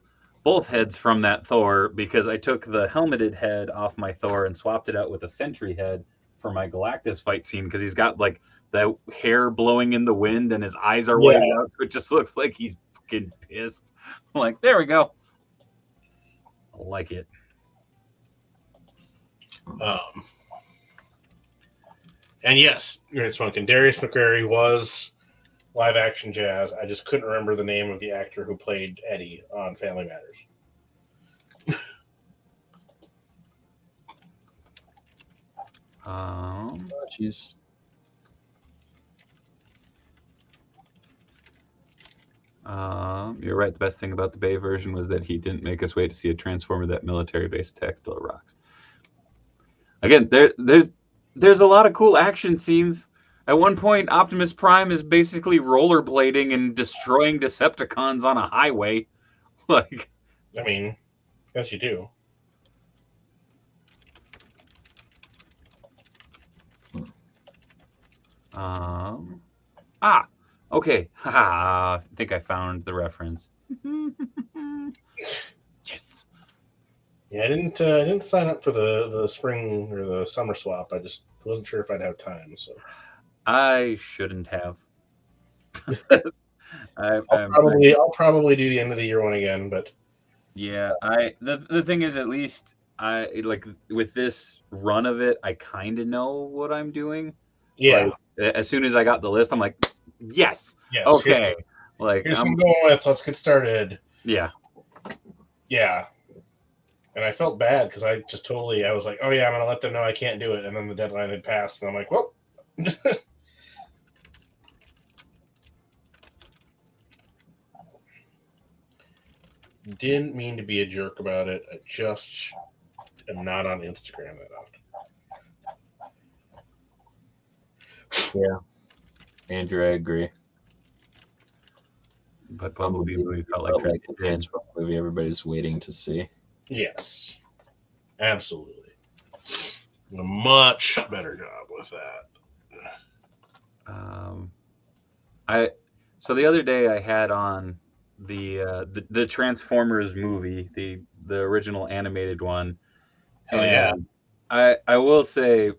heads from that Thor because I took the helmeted head off my Thor and swapped it out with a sentry head for my Galactus fight scene because he's got like the hair blowing in the wind and his eyes are white out, so it just looks like he's fucking pissed. I'm like, there we go. I like it. And yes, Great Smoking. Darius McCrary was live action Jazz. I just couldn't remember the name of the actor who played Eddie on Family Matters. Jeez. You're right. The best thing about the Bay version was that he didn't make us wait to see a transformer that military base attack still rocks. Again, there's a lot of cool action scenes. At one point, Optimus Prime is basically rollerblading and destroying Decepticons on a highway. Like, I mean, yes, you do. Okay. I think I found the reference. Yes. Yeah, I didn't sign up for the spring or the summer swap. I just wasn't sure if I'd have time. So I shouldn't have. I'll probably do the end of the year one again, but yeah, the thing is, at least I like with this run of it, I kind of know what I'm doing. yeah. Like, as soon as I got the list, I'm like, yes, okay. Here's what I'm going with. Let's get started. Yeah. Yeah. And I felt bad because I was like, oh yeah, I'm gonna let them know I can't do it, and then the deadline had passed, and I'm like, well. Didn't mean to be a jerk about it. I just am not on Instagram that often. Yeah. Andrew, I agree. But Bumblebee movie felt like a dance movie everybody's waiting to see. Yes. Absolutely. A much better job with that. So the other day I had on the Transformers movie, the original animated one. Hell yeah. I will say,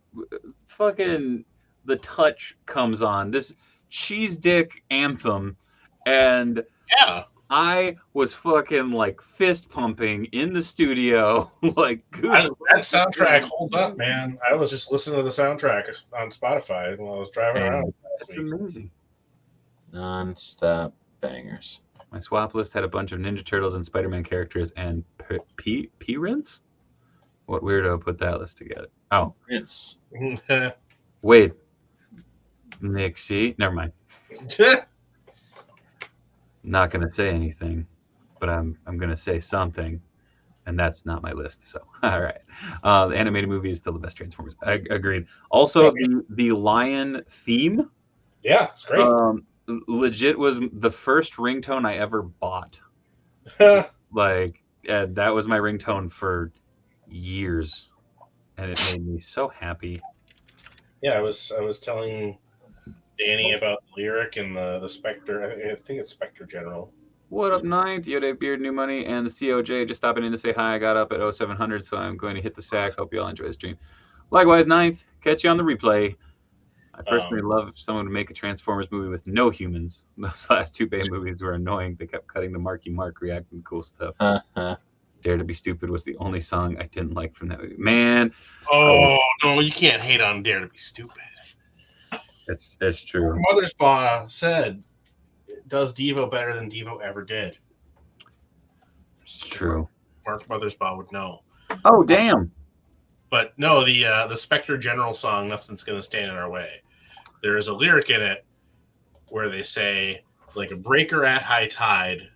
fucking the touch comes on this cheese dick anthem, and yeah, I was fucking like fist pumping in the studio. Like, that soundtrack holds up, man. I was just listening to the soundtrack on Spotify while I was driving around. It's amazing. Non-stop bangers. My swap list had a bunch of Ninja Turtles and Spider-Man characters and P-Rince? What weirdo put that list together? Oh. Prince. Wait. Nick, see? Never mind. Not going to say anything, but I'm going to say something, and that's not my list. So, all right. The animated movie is still the best Transformers. I agreed. Also, the lion theme. Yeah, it's great. Legit was the first ringtone I ever bought. Like, that was my ringtone for years, and it made me so happy. Yeah, I was telling Danny about the lyric and the Spectre. I think it's Spectre General. What up, Ninth? Yoda, Beard, New Money, and the COJ just stopping in to say hi. I got up at 0700, so I'm going to hit the sack. Hope you all enjoy the stream. Likewise, Ninth. Catch you on the replay. I personally love if someone would make a Transformers movie with no humans. Those last two Bay movies were annoying. They kept cutting to Marky Mark reacting to cool stuff. Dare to Be Stupid was the only song I didn't like from that movie. Man. Oh, no, you can't hate on Dare to Be Stupid. It's true. Mother's Paw said, does Devo better than Devo ever did. It's true. Mark Mothersbaugh would know. Oh, damn. But no, the Spectre General song, Nothing's Gonna Stand in Our Way. There is a lyric in it where they say, like a breaker at high tide,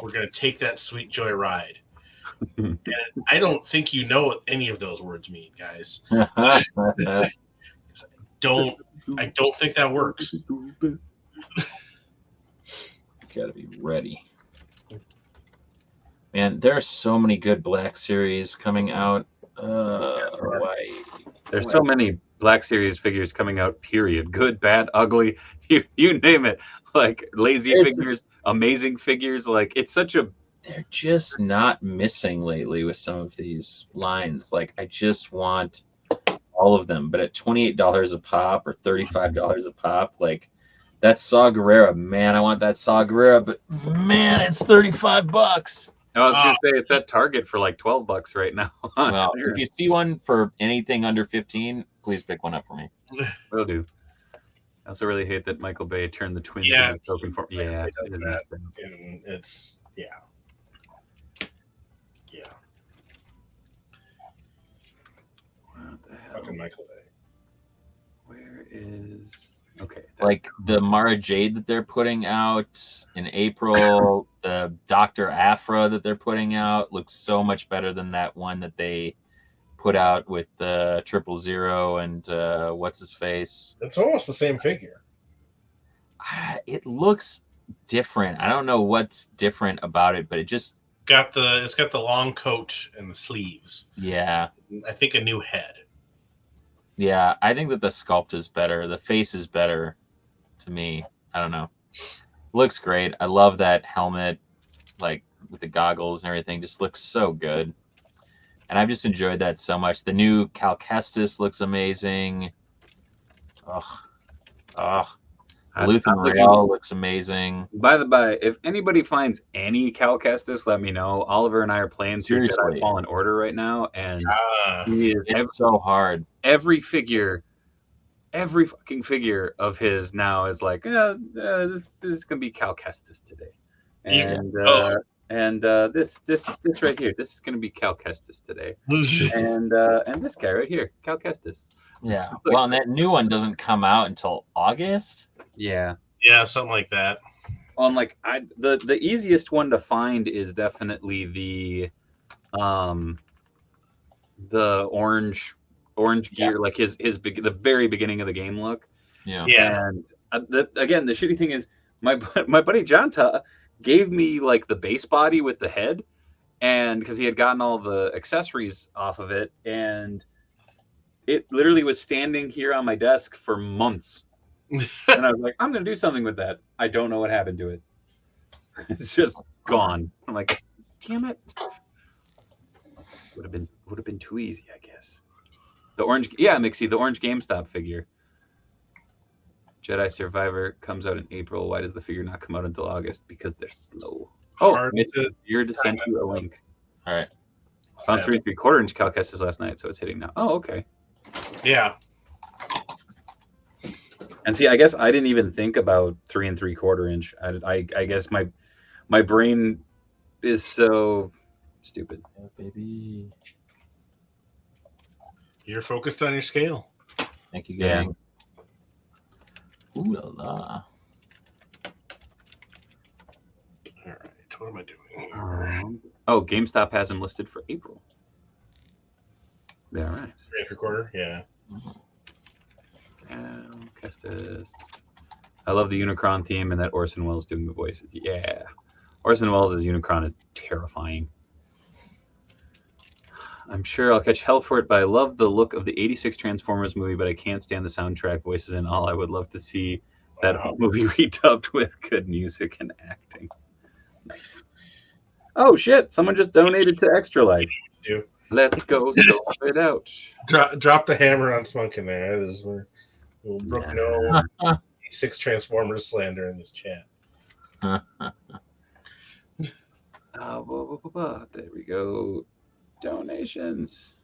we're gonna take that sweet joy ride. And I don't think you know what any of those words mean, guys. I don't think that works. Gotta be ready. Man, there are so many good Black series coming out. There's so many Black Series figures coming out, period. Good, bad, ugly, you name it. Like lazy figures, amazing figures. Like it's such a. They're just not missing lately with some of these lines. Like I just want all of them, but at $28 a pop or $35 a pop, like that Saw Gerrera, man, I want that Saw Gerrera, but man, it's $35. I was gonna say it's at Target for like $12 right now. Well, if you see one for anything under 15, please pick one up for me. Will do. I also really hate that Michael Bay turned the twins Yeah. into token form. Yeah, He does it is that. bad. And it's yeah. What the hell? Fucking Michael Bay. Where is? Okay. Like the Mara Jade that they're putting out in April, the Dr. Afra that they're putting out looks so much better than that one that they put out with 000 and what's his face. It's almost the same figure. It looks different. I don't know what's different about it, but it just It's got the long coat and the sleeves. yeah. I think a new head. Yeah, I think that the sculpt is better. The face is better to me. I don't know. Looks great. I love that helmet, like with the goggles and everything. Just looks so good. And I've just enjoyed that so much. The new Cal Kestis looks amazing. Ugh. Luthen Rael looks amazing. By the by, if anybody finds any Cal Kestis, let me know. Oliver and I are playing through Seriously. Jedi Fallen Order right now, and He is It's so hard. every fucking figure of his now is like, this is gonna be Cal Kestis today, and this right here, this is gonna be Cal Kestis today, and this guy right here, Cal Kestis. Yeah. Well, and that new one doesn't come out until August. Yeah. Yeah, something like that. Well, and like the easiest one to find is definitely the orange gear, like the very beginning of the game look. Yeah. And again, the shitty thing is my buddy Jonta gave me like the base body with the head, and because he had gotten all the accessories off of it, and it literally was standing here on my desk for months. And I was like, I'm gonna do something with that. I don't know what happened to it. It's just gone. I'm like, damn it. Would have been too easy, I guess. The orange, yeah, Mixie, the orange GameStop figure. Jedi Survivor comes out in April. Why does the figure not come out until August? Because they're slow. Oh, Hard to you're to send you a link. All right. Found 3 3/4 inch Cal Kestis last night, so it's hitting now. Oh, okay. Yeah. And see, I guess I didn't even think about 3 3/4 inch. I guess my brain is so stupid. Oh, baby. You're focused on your scale. Thank you, Yeah. gang. Ooh la la. All right. What am I doing here? Oh, GameStop has him listed for April. Yeah, all right. 3 3/4. Yeah. Cal Kestis. I love the Unicron theme and that Orson Welles doing the voices. Yeah. Orson Welles as Unicron is terrifying. I'm sure I'll catch hell for it, but I love the look of the 86 Transformers movie, but I can't stand the soundtrack, voices, and all. I would love to see that whole movie redubbed with good music and acting. Nice. Oh, shit. Someone just donated to Extra Life. You. Let's go stomp it out. Drop the hammer on Smunk in there. This is where we'll brook no 86 Transformers slander in this chat. There we go. Donations.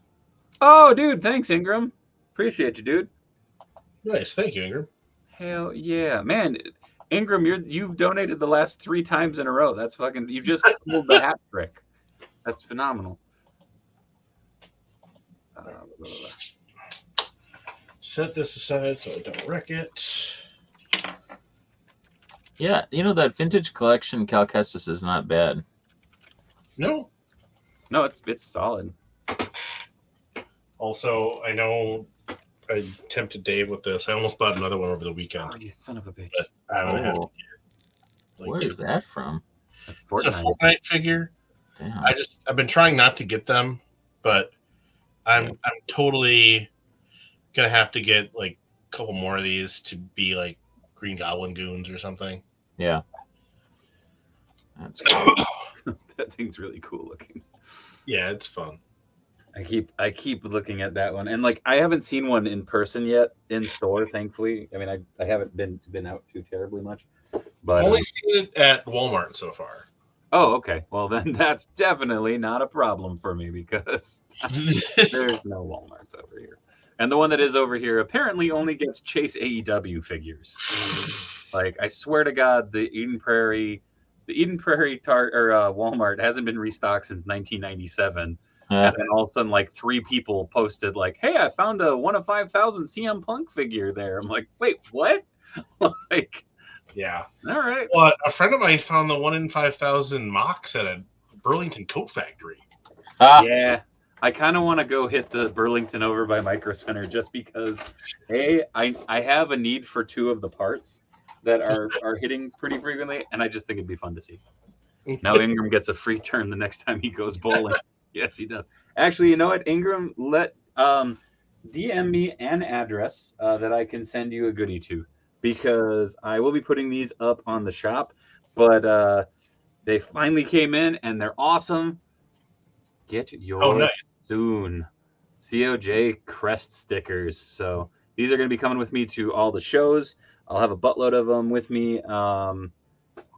Oh, dude, thanks, Ingram. Appreciate you, dude. Nice, thank you, Ingram. Hell yeah, man. Ingram, you've donated the last 3 times in a row. That's fucking. You just pulled the hat trick. That's phenomenal. Set this aside so I don't wreck it. Yeah, that vintage collection Cal Kestis is not bad. No. No, it's solid. Also, I know I tempted Dave with this. I almost bought another one over the weekend. Oh, you son of a bitch. But I'm gonna have to Oh, get like where is that from? It's a Fortnite. Fortnite figure. Damn. I've been trying not to get them, but I'm totally gonna have to get like a couple more of these to be like Green Goblin goons or something. Yeah. That's cool. That thing's really cool looking. Yeah, it's fun. I keep looking at that one, and like I haven't seen one in person yet in store. Thankfully, I mean I haven't been out too terribly much, but I've only seen it at Walmart so far. oh, okay. Well, then that's definitely not a problem for me because there's no Walmarts over here, and the one that is over here apparently only gets Chase AEW figures. Like I swear to God, the Eden Prairie Walmart hasn't been restocked since 1997. And then all of a sudden, like 3 people posted, like, "Hey, I found a 1 of 5,000 CM Punk figure there." I'm like, "Wait, what?" Like, yeah. all right. Well, a friend of mine found the 1 in 5,000 mocks at a Burlington coat factory. Yeah, I kind of want to go hit the Burlington over by Micro Center just because, I have a need for 2 of the parts that are hitting pretty frequently, and I just think it'd be fun to see. Now Ingram gets a free turn the next time he goes bowling. Yes, he does. Actually, you know what, Ingram, let DM me an address that I can send you a goodie to, because I will be putting these up on the shop, but they finally came in and they're awesome. Get yours soon. COJ crest stickers. So these are going to be coming with me to all the shows. I'll have a buttload of them with me,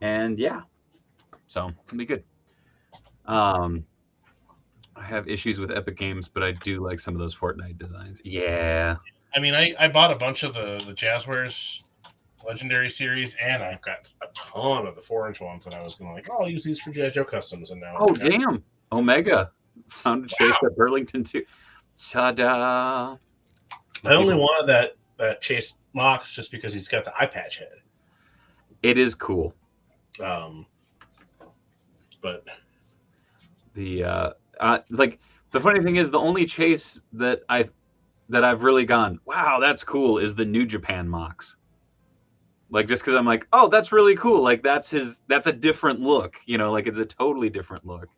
and yeah, so it'll be good. I have issues with Epic Games, but I do like some of those Fortnite designs. Yeah. I mean, I bought a bunch of the Jazzwares Legendary series, and I've got a ton of the 4-inch ones, and I was going to like, oh, I'll use these for G.I. Joe customs, and now. Oh, damn. Omega found a Chase at Burlington too. Ta-da. I only wanted that Chase Mox just because he's got the eye patch head. It is cool. But the like the funny thing is the only Chase that I've really gone, wow, that's cool, is the New Japan Mox. Like just because I'm like, oh, that's really cool. Like that's a different look, like it's a totally different look.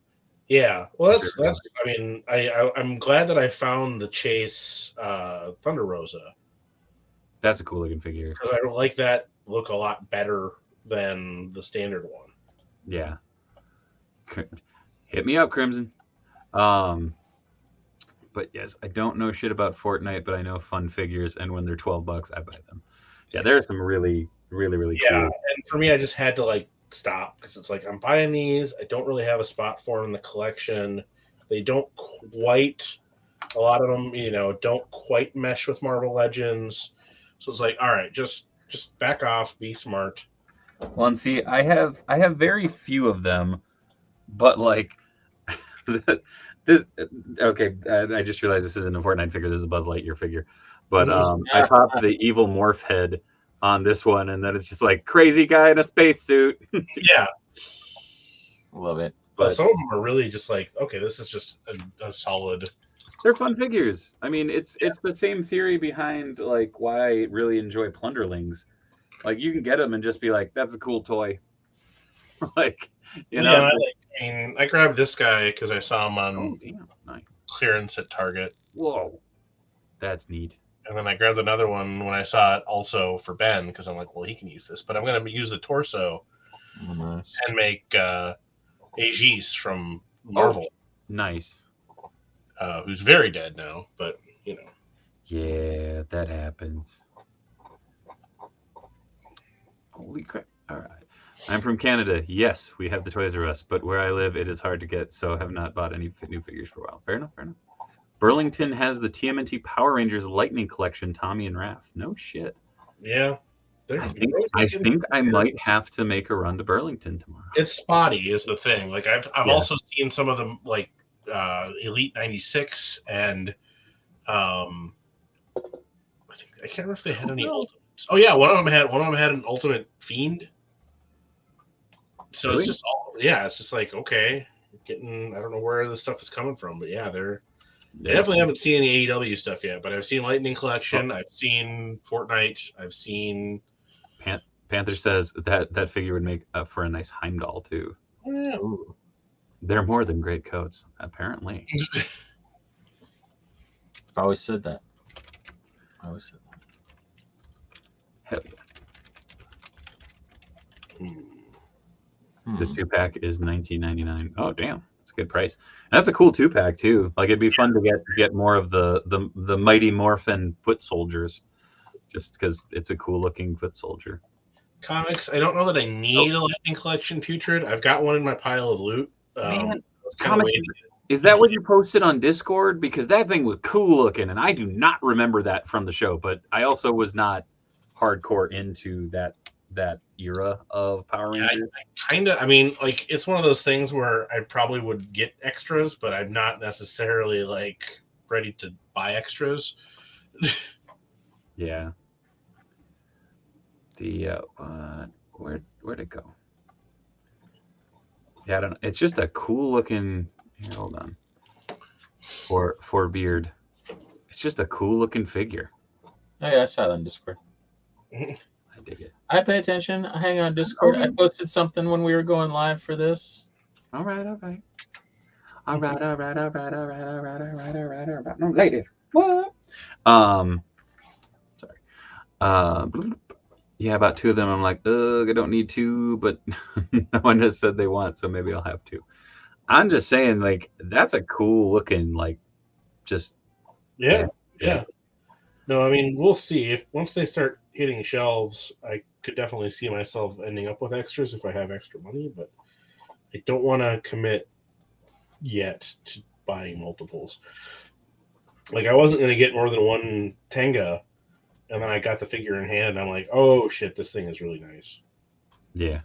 Yeah, well, that's. I mean, I'm glad that I found the Chase Thunder Rosa. That's a cool looking figure. Because I like that look a lot better than the standard one. Yeah. Hit me up, Crimson. But yes, I don't know shit about Fortnite, but I know fun figures, and when they're $12, I buy them. Yeah, there's some really, really, really cool. Yeah, and for me, I just had to like stop because it's like I'm buying these. I don't really have a spot for them in the collection. They don't quite. A lot of them, don't quite mesh with Marvel Legends. So it's like, all right, just back off, be smart. Well, and see, I have very few of them, but like this. Okay, I just realized this isn't a Fortnite figure. This is a Buzz Lightyear figure, but I popped the evil morph head on this one, and then it's just like crazy guy in a spacesuit. Yeah, love it. But some of them are really just like, okay, this is just a solid. They're fun figures. I mean, it's the same theory behind like why I really enjoy Plunderlings. Like you can get them and just be like, that's a cool toy. Like, I grabbed this guy because I saw him on nice clearance at Target. Whoa, that's neat. And then I grabbed another one when I saw it also for Ben because I'm like, well, he can use this, but I'm going to use the torso and make Aegis from Marvel. Nice. Who's very dead now, but Yeah, that happens. Holy crap. All right. I'm from Canada. Yes, we have the Toys R Us, but where I live, it is hard to get, so have not bought any new figures for a while. Fair enough. Burlington has the TMNT Power Rangers Lightning Collection, Tommy and Raph. No shit. Yeah. I think I might have to make a run to Burlington tomorrow. It's spotty is the thing. Like I've also seen some of them like Elite 96 and I can't remember if they had any ultimates. Oh yeah, one of them had an ultimate fiend. So It's just it's just like, okay, I don't know where this stuff is coming from, but yeah, I definitely haven't seen any AEW stuff yet, but I've seen Lightning Collection, I've seen Fortnite, I've seen Panther says that figure would make for a nice Heimdall too. Yeah. They're more than great coats, apparently. I've always said that. I always said that. Hell yeah. Hmm. This 2-pack is $19.99. Oh damn, that's a good price. And that's a cool 2-pack too. Like it'd be fun to get more of the Mighty Morphin foot soldiers, just because it's a cool looking foot soldier. Comics. I don't know that I need a Lightning Collection Putrid. I've got one in my pile of loot. Man, I was kinda comics, waiting. is that what you posted on Discord? Because that thing was cool looking, and I do not remember that from the show. But I also was not hardcore into that era of Power Yeah, Rangers. I kind of. I mean, like it's one of those things where I probably would get extras, but I'm not necessarily like ready to buy extras. Yeah. The where'd it go? Yeah, I don't know. It's just a cool looking. Here, hold on. For Beard, it's just a cool looking figure. Oh yeah, I saw that on Discord. I dig it. I pay attention. I hang on Discord. I posted something when we were going live for this. All right. No, lady. What? Sorry. Yeah, about 2 of them. I'm like, ugh, I don't need 2, but no one has said they want, so maybe I'll have 2. I'm just saying, like, that's a cool looking, like, just Yeah. No, I mean we'll see. If once they start hitting shelves, I could definitely see myself ending up with extras if I have extra money, but I don't want to commit yet to buying multiples. Like I wasn't going to get more than one Tenga, and then I got the figure in hand, and I'm like, oh shit, this thing is really nice. Yeah.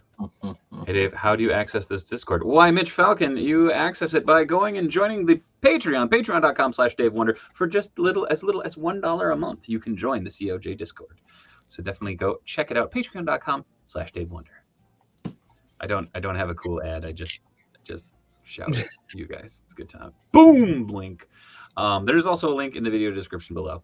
Hey Dave, how do you access this Discord? Why, Mitch Falcon, you access it by going and joining the Patreon, patreon.com/davewonder. For just as little as $1 a month, you can join the COJ Discord. So definitely go check it out, patreon.com/davewonder. I don't have a cool ad. I just shout it to you guys. It's a good time. Boom, link. There's also a link in the video description below.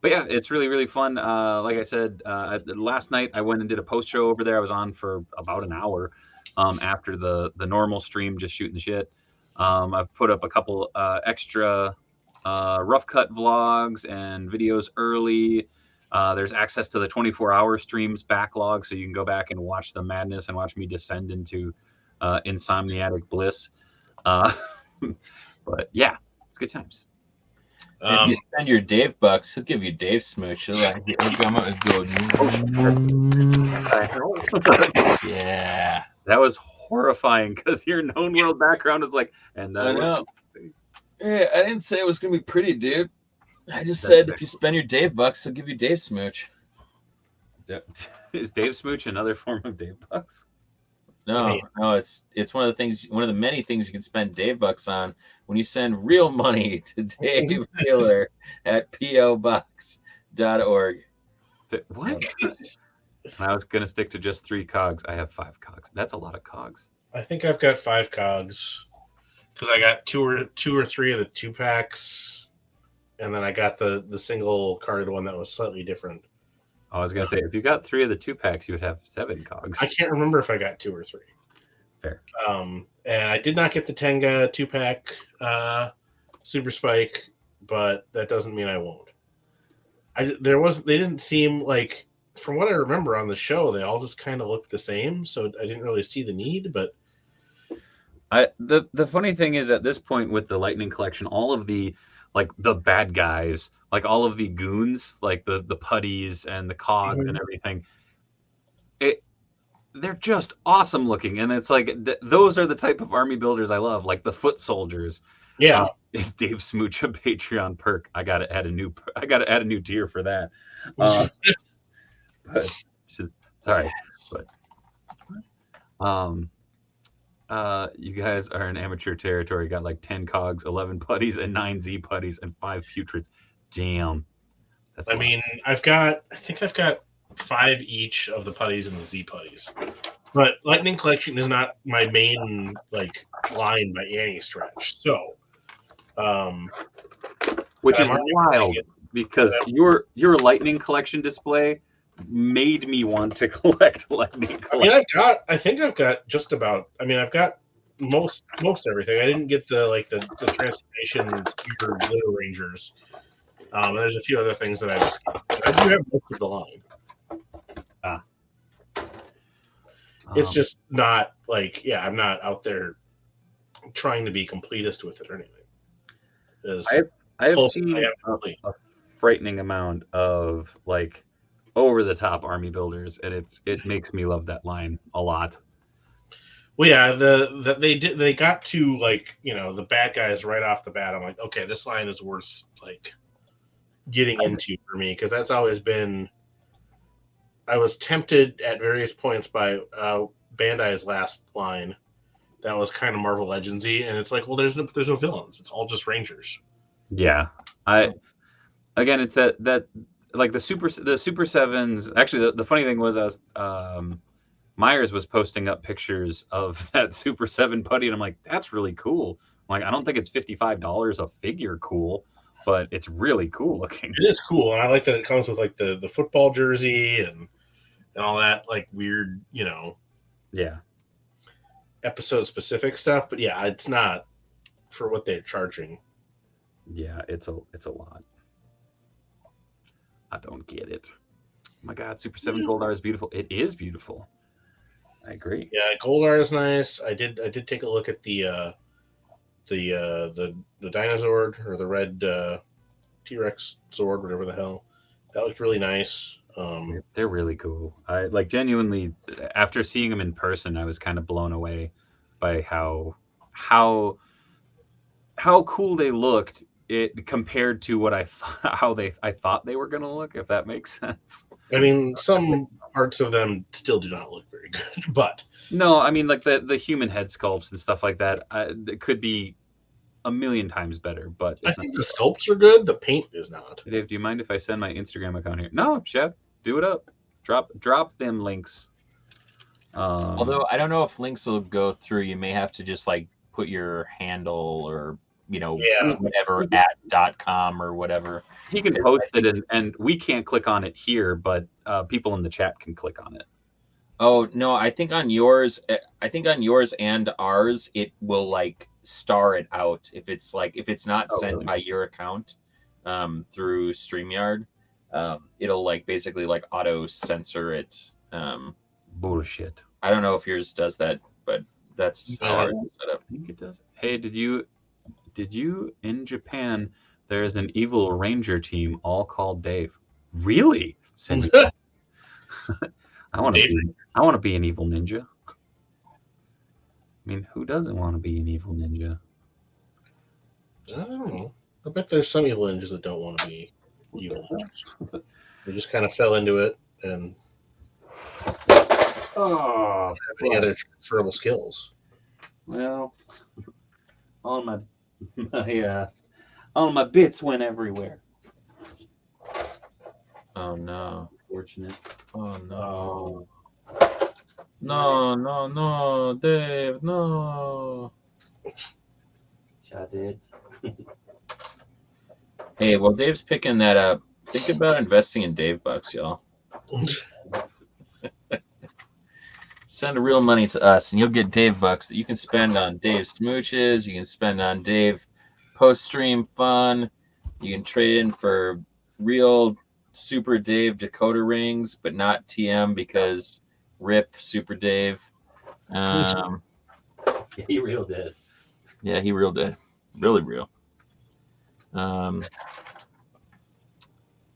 But yeah, it's really, really fun. Like I said, last night I went and did a post show over there. I was on for about an hour after the normal stream, just shooting the shit. I've put up a couple extra rough cut vlogs and videos early. There's access to the 24-hour streams backlog, so you can go back and watch the madness and watch me descend into insomniatic bliss. But yeah, it's good times. If you spend your Dave bucks, he'll give you Dave smooch. He'll like, he'll come up and go, yeah. That was horrifying because your known world background is like, and I know. Yeah, I didn't say it was gonna be pretty, dude. I just said if you spend your Dave bucks, he'll give you Dave smooch. Is Dave smooch another form of Dave bucks? No, it's one of the many things you can spend Dave bucks on when you send real money to Dave Taylor at pobox.org. What? I was gonna stick to just 3 cogs. I have 5 cogs. That's a lot of cogs. I think I've got 5 cogs because I got two or 3 of the 2-packs, and then I got the single carded one that was slightly different. I was gonna say if you got 3 of the 2-packs, you would have 7 cogs. I can't remember if I got 2 or 3. Fair. And I did not get the Tenga 2-pack Super Spike, but that doesn't mean I won't. They didn't seem like, from what I remember on the show, they all just kind of looked the same, so I didn't really see the need. But the funny thing is, at this point with the Lightning Collection, all of the bad guys, like all of the goons, like the putties and the cogs and everything, they're just awesome looking, and it's like those are the type of army builders I love, like the foot soldiers. Yeah. Is Dave Smooch a Patreon perk? I gotta add a new tier for that. But sorry, but you guys are in amateur territory. Got like 10 cogs, 11 putties, and 9 Z putties, and 5 putrids. Damn. I think I've got 5 each of the putties and the Z putties. But Lightning Collection is not my main line by any stretch. So, which is wild because your Lightning Collection display made me want to collect Lightning Collection. I think I've got just about. I mean, I've got most everything. I didn't get the transformation Glitter Rangers. And there's a few other things that I've skipped. I do have most of the line. It's just not like, I'm not out there trying to be completist with it or anything. I have seen a frightening amount of like over the top army builders, and it makes me love that line a lot. Well, yeah, they got to like, the bad guys right off the bat. I'm like, okay, this line is worth like getting into for me, because that's always been. I was tempted at various points by Bandai's last line. That was kind of Marvel Legendsy, and it's like, well, there's no villains. It's all just Rangers. Yeah, again, it's that like the Super Sevens. Actually, the funny thing was, Myers was posting up pictures of that Super 7 putty, and I'm like, that's really cool. I'm like, I don't think it's $55 a figure cool, but it's really cool looking. It is cool, and I like that it comes with like the football jersey and all that like weird, episode specific stuff. But yeah, it's not for what they're charging. Yeah, it's a lot. I don't get it. Oh my God, Super 7 Goldar is beautiful. It is beautiful. I agree. Yeah, Goldar is nice. I did take a look at the Dinozord, or the red T-Rex Zord, whatever the hell. That looked really nice. They're really cool. I like, genuinely, after seeing them in person, I was kind of blown away by how cool they looked. It compared to what I thought they were going to look, if that makes sense. I mean, some parts of them still do not look very good, but no, I mean, like the human head sculpts and stuff like that, it could be a million times better. But I think the sculpts are good. The paint is not. Dave, do you mind if I send my Instagram account here? No, Chef, do it up. Drop them links. Although I don't know if links will go through. You may have to just like put your handle or whatever at .com or whatever. He can post it, and we can't click on it here, but people in the chat can click on it. Oh no, I think on yours and ours, it will like star it out if it's not sent by your account through StreamYard. It'll like basically like auto censor it. Bullshit. I don't know if yours does that, but that's how ours is set up. I think it does. Hey, did you in Japan? There's an evil ranger team all called Dave. Really? Send me. I want to be an evil ninja. I mean, who doesn't want to be an evil ninja? I don't know. I bet there's some evil ninjas that don't want to be evil ninjas. They just kind of fell into it and have any other transferable skills. Well, all my bits went everywhere. Oh no! Fortunate. Oh no! No, Dave, no. Shot it. Hey, well, Dave's picking that up. Think about investing in Dave Bucks, y'all. Send real money to us, and you'll get Dave Bucks that you can spend on Dave smooches. You can spend on Dave post-stream fun. You can trade in for real Super Dave Dakota rings, but not TM because RIP Super Dave. He real dead. Yeah, he real dead. Really real.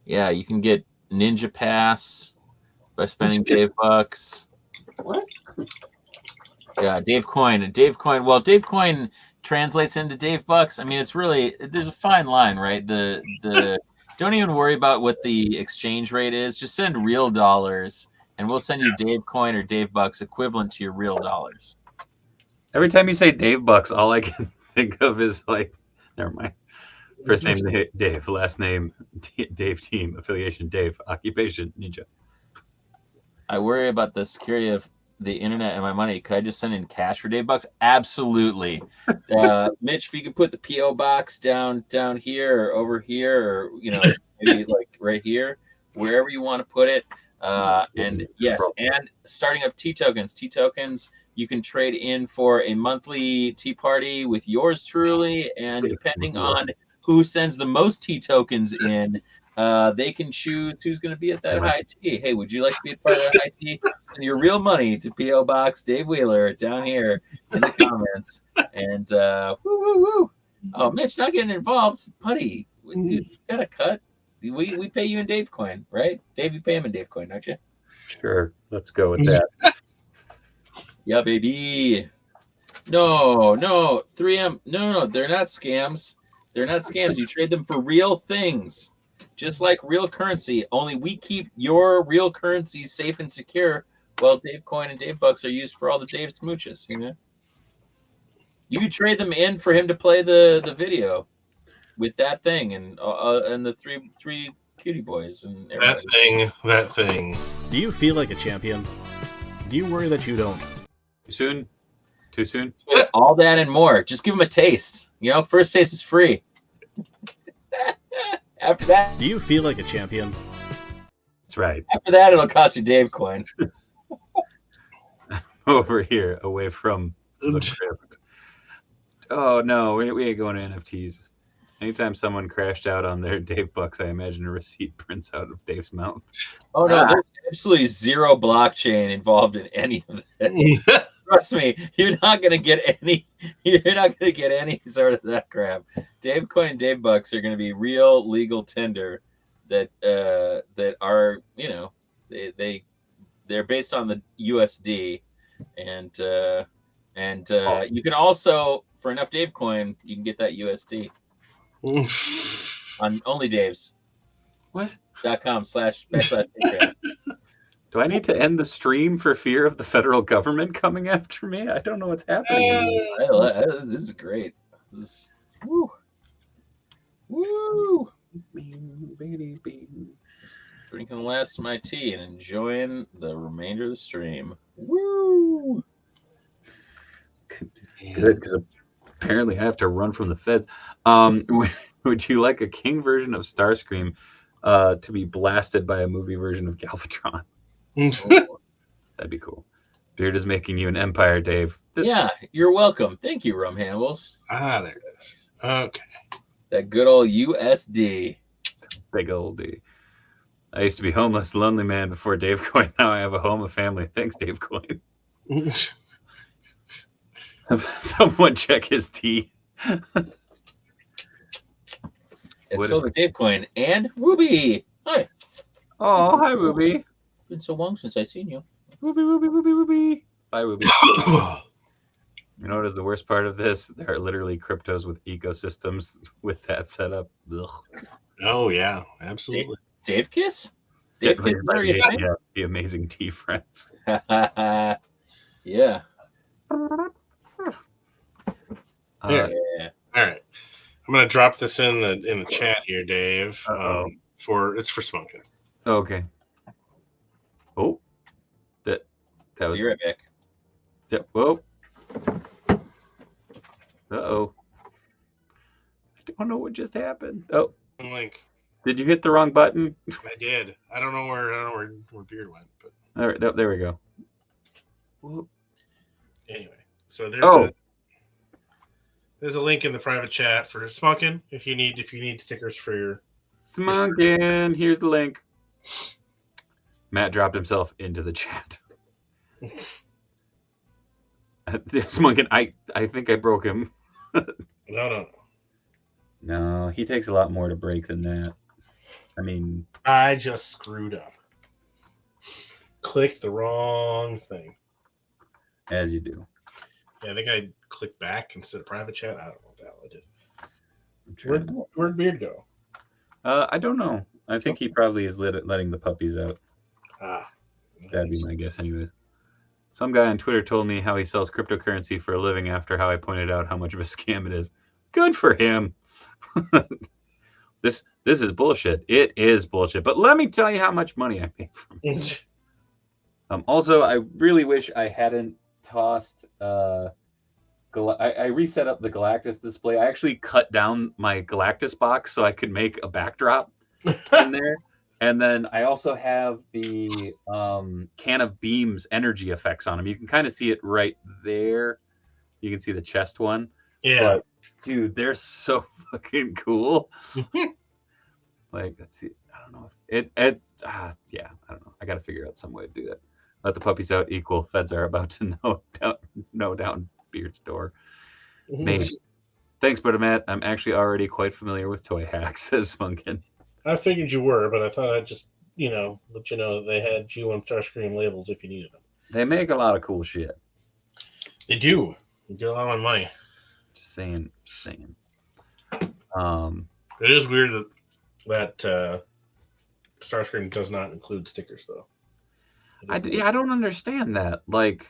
Yeah, you can get Ninja Pass by spending Dave Bucks. What? Yeah, Dave Coin. Dave Coin. Well, Dave Coin translates into Dave Bucks. I mean, it's really, there's a fine line, right? The don't even worry about what the exchange rate is. Just send real dollars, and we'll send you Dave Coin or Dave Bucks equivalent to your real dollars. Every time you say Dave Bucks, all I can think of is like, never mind. First name Dave, last name Dave, team affiliation Dave, occupation Ninja. I worry about the security of the internet and my money. Could I just send in cash for Dave Bucks? Absolutely. Mitch, if you could put the PO box down here or over here, or maybe like right here, wherever you want to put it. And yes, and starting up T tokens, you can trade in for a monthly tea party with yours truly, and depending on who sends the most tea tokens in, they can choose who's going to be at that high tea. Hey, would you like to be a part of that high tea? Send your real money to P.O. Box Dave Wheeler down here in the comments. And woo, woo, woo. Oh, Mitch, not getting involved. Putty, dude, you got a cut. We pay you in Dave coin, right? Dave, you pay him in Dave coin, don't you? Sure, let's go with that. Yeah, baby. No, 3M. No, they're not scams. They're not scams. You trade them for real things, just like real currency. Only we keep your real currency safe and secure, while Dave coin and Dave bucks are used for all the Dave smooches. You know, you trade them in for him to play the video with that thing and the three cutie boys and everybody. That thing. Do you feel like a champion? Do you worry that you don't? Too soon? All that and more. Just give them a taste. You know, first taste is free. After that, Do you feel like a champion? That's right. after that, it'll cost you Dave coin. Over here, away from the crypt. Oh no, we ain't going to NFTs. Anytime someone crashed out on their Dave bucks, I imagine a receipt prints out of Dave's mouth. Oh no, there's absolutely zero blockchain involved in any of this. Trust me, you're not gonna get any. You're not gonna get any sort of that crap. Dave coin and Dave bucks are gonna be real legal tender that are, you know, they're based on the USD, and you can also, for enough Dave coin, you can get that USD on only Dave's. What? .com/Patreon. Do I need to end the stream for fear of the federal government coming after me? I don't know what's happening. This is great. Woo. Drinking the last of my tea and enjoying the remainder of the stream. Woo. Good, because apparently I have to run from the feds. Would you like a king version of Starscream to be blasted by a movie version of Galvatron? That'd be cool. Beard is making you an empire, Dave. Yeah, you're welcome. Thank you, Rum Hambles. There it is. Okay. That good old USD. Big old D. I used to be homeless, lonely man before Dave Coin. Now I have a home, a family. Thanks, Dave Coin. Someone check his tea. It's filled with Dave Coin and Ruby. Hi. Oh, hi, Ruby. Been so long since I seen you. Ruby. Bye, Ruby. You know what is the worst part of this? There are literally cryptos with ecosystems with that setup. Ugh. Oh yeah, absolutely. Dave Kiss? Dave Kiss, what are you saying? Yeah, the amazing tea friends. Yeah. Yeah. All right. I'm gonna drop this in the chat here, Dave. It's for smoking. Okay. Oh, that was. You're right back. Yep. Whoa. Uh-oh. I don't know what just happened. Oh, Link. did you hit the wrong button? I did. I don't know where Beard went, but All right, there we go. Whoop. anyway. So there's a link in the private chat for smoking if you need stickers for your Smoking. Here's the link. Matt dropped himself into the chat. Smoking. I think I broke him. No, he takes a lot more to break than that. I mean, I just screwed up. Clicked the wrong thing. as you do. Yeah, I think I clicked back instead of private chat. I don't know what the hell I did. I'm trying. Where'd Beard go? I don't know. I think he probably is letting the puppies out. That'd be my guess, anyways. Some guy on Twitter told me how he sells cryptocurrency for a living after how I pointed out how much of a scam it is. Good for him. This is bullshit. It is bullshit. But let me tell you how much money I made from it. Also, I really wish I hadn't tossed. I reset up the Galactus display. I actually cut down my Galactus box so I could make a backdrop in there. And then I also have the can of beams energy effects on them. You can kind of see it right there. You can see the chest one. Yeah. Dude, they're so fucking cool. Like, let's see. I don't know. It's yeah. I don't know. I got to figure out some way to do that. Let the puppies out. Equal. Feds are about to know down Beard's door. Maybe. Thanks, Brother Matt. I'm actually already quite familiar with toy hacks, says Funkin. I figured you were, but I thought I'd just, let you know that they had G1 Starscream labels if you needed them. They make a lot of cool shit. They do. They get a lot of money. Just saying. It is weird that Starscream does not include stickers, though. I don't understand that. Like,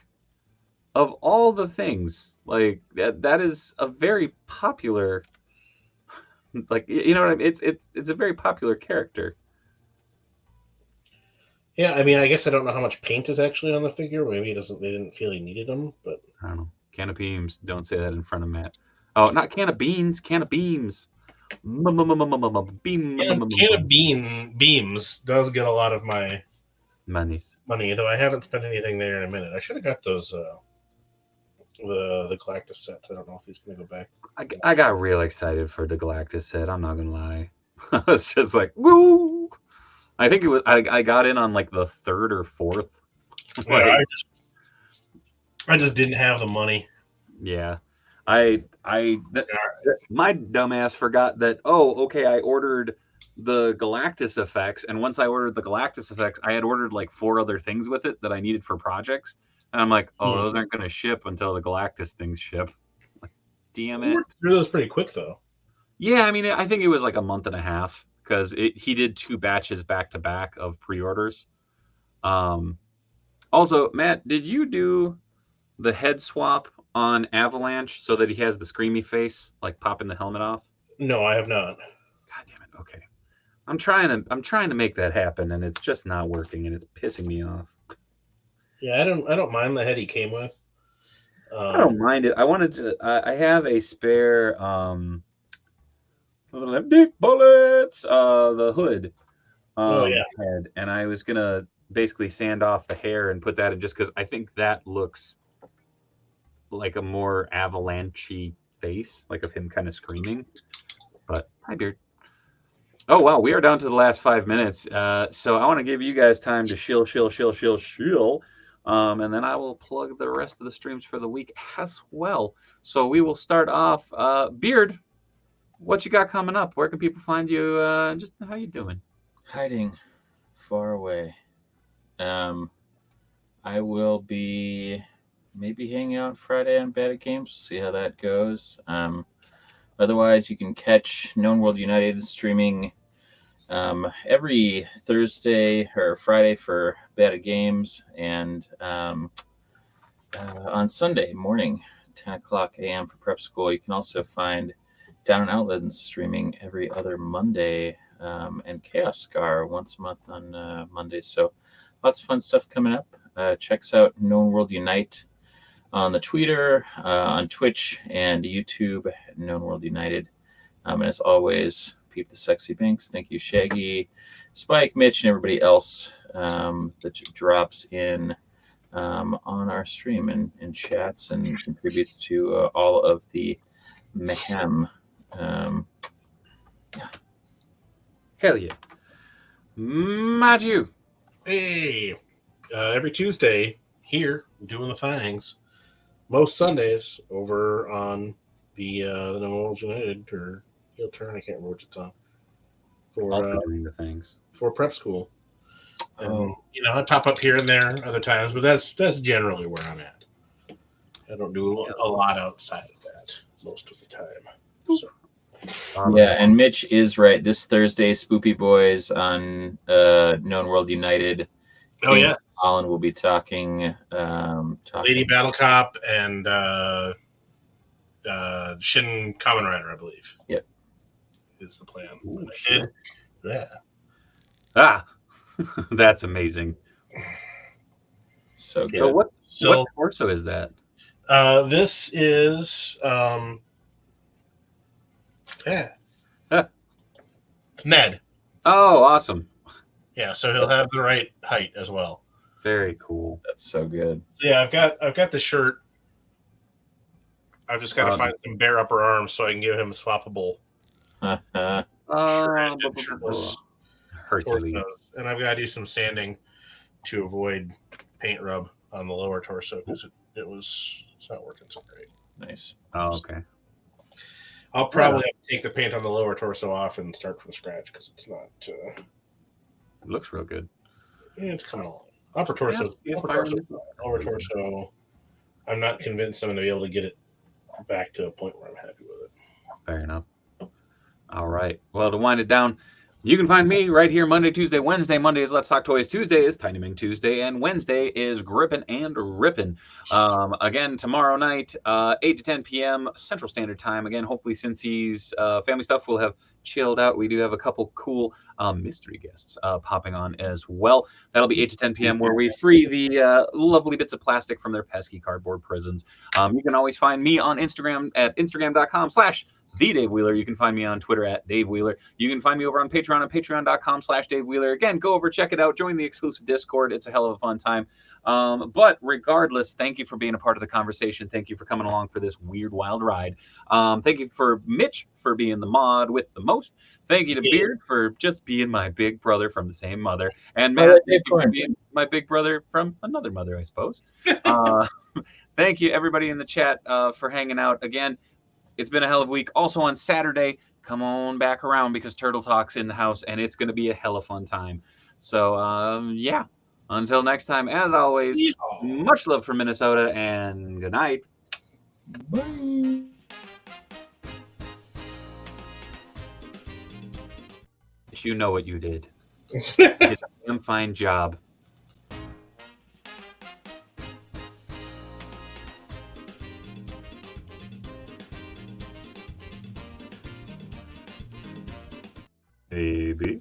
of all the things, like that is a very popular. Like, you know what I mean? It's a very popular character. Yeah, I mean, I guess I don't know how much paint is actually on the figure. Maybe they didn't feel he needed them, but I don't know. Can of beams. Don't say that in front of Matt. Oh, not can of beans. Can of beams. Beam. Can of beams does get a lot of my money, though I haven't spent anything there in a minute. I should have got those the Galactus sets. I don't know if he's going to go back. I got real excited for the Galactus set. I'm not gonna lie. I was just like, woo! I think it was. I got in on like the third or fourth. Yeah, I just didn't have the money. Yeah, my dumbass forgot that. Oh, okay. I ordered the Galactus effects, and once I ordered the Galactus effects, I had ordered like 4 other things with it that I needed for projects, and I'm like, oh, those aren't gonna ship until the Galactus things ship. Like, damn it! Through those pretty quick though. Yeah, I mean, I think it was like a month and a half because he did 2 batches back to back of pre-orders. Also, Matt, did you do the head swap on Avalanche so that he has the screamy face, like popping the helmet off? No, I have not. God damn it. Okay. I'm trying to make that happen, and it's just not working, and it's pissing me off. Yeah, I don't mind the head he came with. I don't mind it. I wanted to. I have a spare dick bullets. The hood. Head, and I was gonna basically sand off the hair and put that in just because I think that looks like a more avalanche-y face, like of him kind of screaming. But hi, Beard. Oh wow, we are down to the last 5 minutes. So I want to give you guys time to shill. And then I will plug the rest of the streams for the week as well. So we will start off. Beard, what you got coming up? Where can people find you? Just how you doing? Hiding far away. I will be maybe hanging out Friday on Bad at Games. We'll see how that goes. Otherwise, you can catch Known World United streaming every Thursday or Friday for Bad at Games, and on Sunday morning, 10 o'clock a.m. for prep school. You can also find Down and Outlands streaming every other Monday, and Chaos Scar once a month on Monday. So lots of fun stuff coming up. Checks out Known World Unite on the Twitter, on Twitch, and YouTube, Known World United. And as always, peep the sexy binks. Thank you, Shaggy, Spike, Mitch, and everybody else that drops in on our stream and chats and contributes to all of the mayhem. Hell yeah. Matthew. Hey, every Tuesday here doing the things. Most Sundays over on the Known World United or Heel Turn. I can't remember which it's on. Also doing the things for prep school. And, I pop up here and there other times, but that's generally where I'm at. I don't do a lot outside of that most of the time. So. Yeah, and Mitch is right. This Thursday, Spoopy Boys on Known World United. Oh, yeah. Colin will be talking. Lady Battle Cop and Shin Kamen Rider, I believe. Yep. Is the plan. Ooh, Yeah. That's amazing. So good. So what torso is that? This is it's Ned. Oh, awesome. Yeah, so he'll have the right height as well. Very cool. That's so good. So yeah, I've got the shirt I've just got to find some bare upper arms so I can give him swappable shirtless Hercules. torsos. And I've got to do some sanding to avoid paint rub on the lower torso because it's not working so great. Nice. Oh, okay. I'll probably have to take the paint on the lower torso off and start from scratch because it's not. It looks real good. Yeah, it's coming along. Upper torso, lower torso. I'm not convinced I'm going to be able to get it back to a point where I'm happy with it. Fair enough. All right. Well, to wind it down, you can find me right here Monday, Tuesday, Wednesday. Monday is Let's Talk Toys. Tuesday is Tiny Ming Tuesday. And Wednesday is Grippin' and Rippin'. Again, tomorrow night, 8 to 10 p.m. Central Standard Time. Again, hopefully since he's family stuff will have chilled out. We do have a couple cool mystery guests popping on as well. That'll be 8 to 10 p.m. where we free the lovely bits of plastic from their pesky cardboard prisons. You can always find me on Instagram at instagram.com/the Dave Wheeler. You can find me on Twitter at Dave Wheeler. You can find me over on Patreon at patreon.com/Dave Wheeler. Again, go over, check it out, join the exclusive Discord. It's a hell of a fun time. But regardless, thank you for being a part of the conversation. Thank you for coming along for this weird, wild ride. Thank you for Mitch for being the mod with the most. Thank you to Beard for just being my big brother from the same mother. And Matt, thank you for being my big brother from another mother, I suppose. Thank you, everybody in the chat, for hanging out. Again, it's been a hell of a week. Also on Saturday, come on back around because Turtle Talk's in the house, and it's going to be a hell of fun time. So, yeah. Until next time, as always, much love from Minnesota, and good night. Bye. You know what you did. It's a damn fine job. Baby.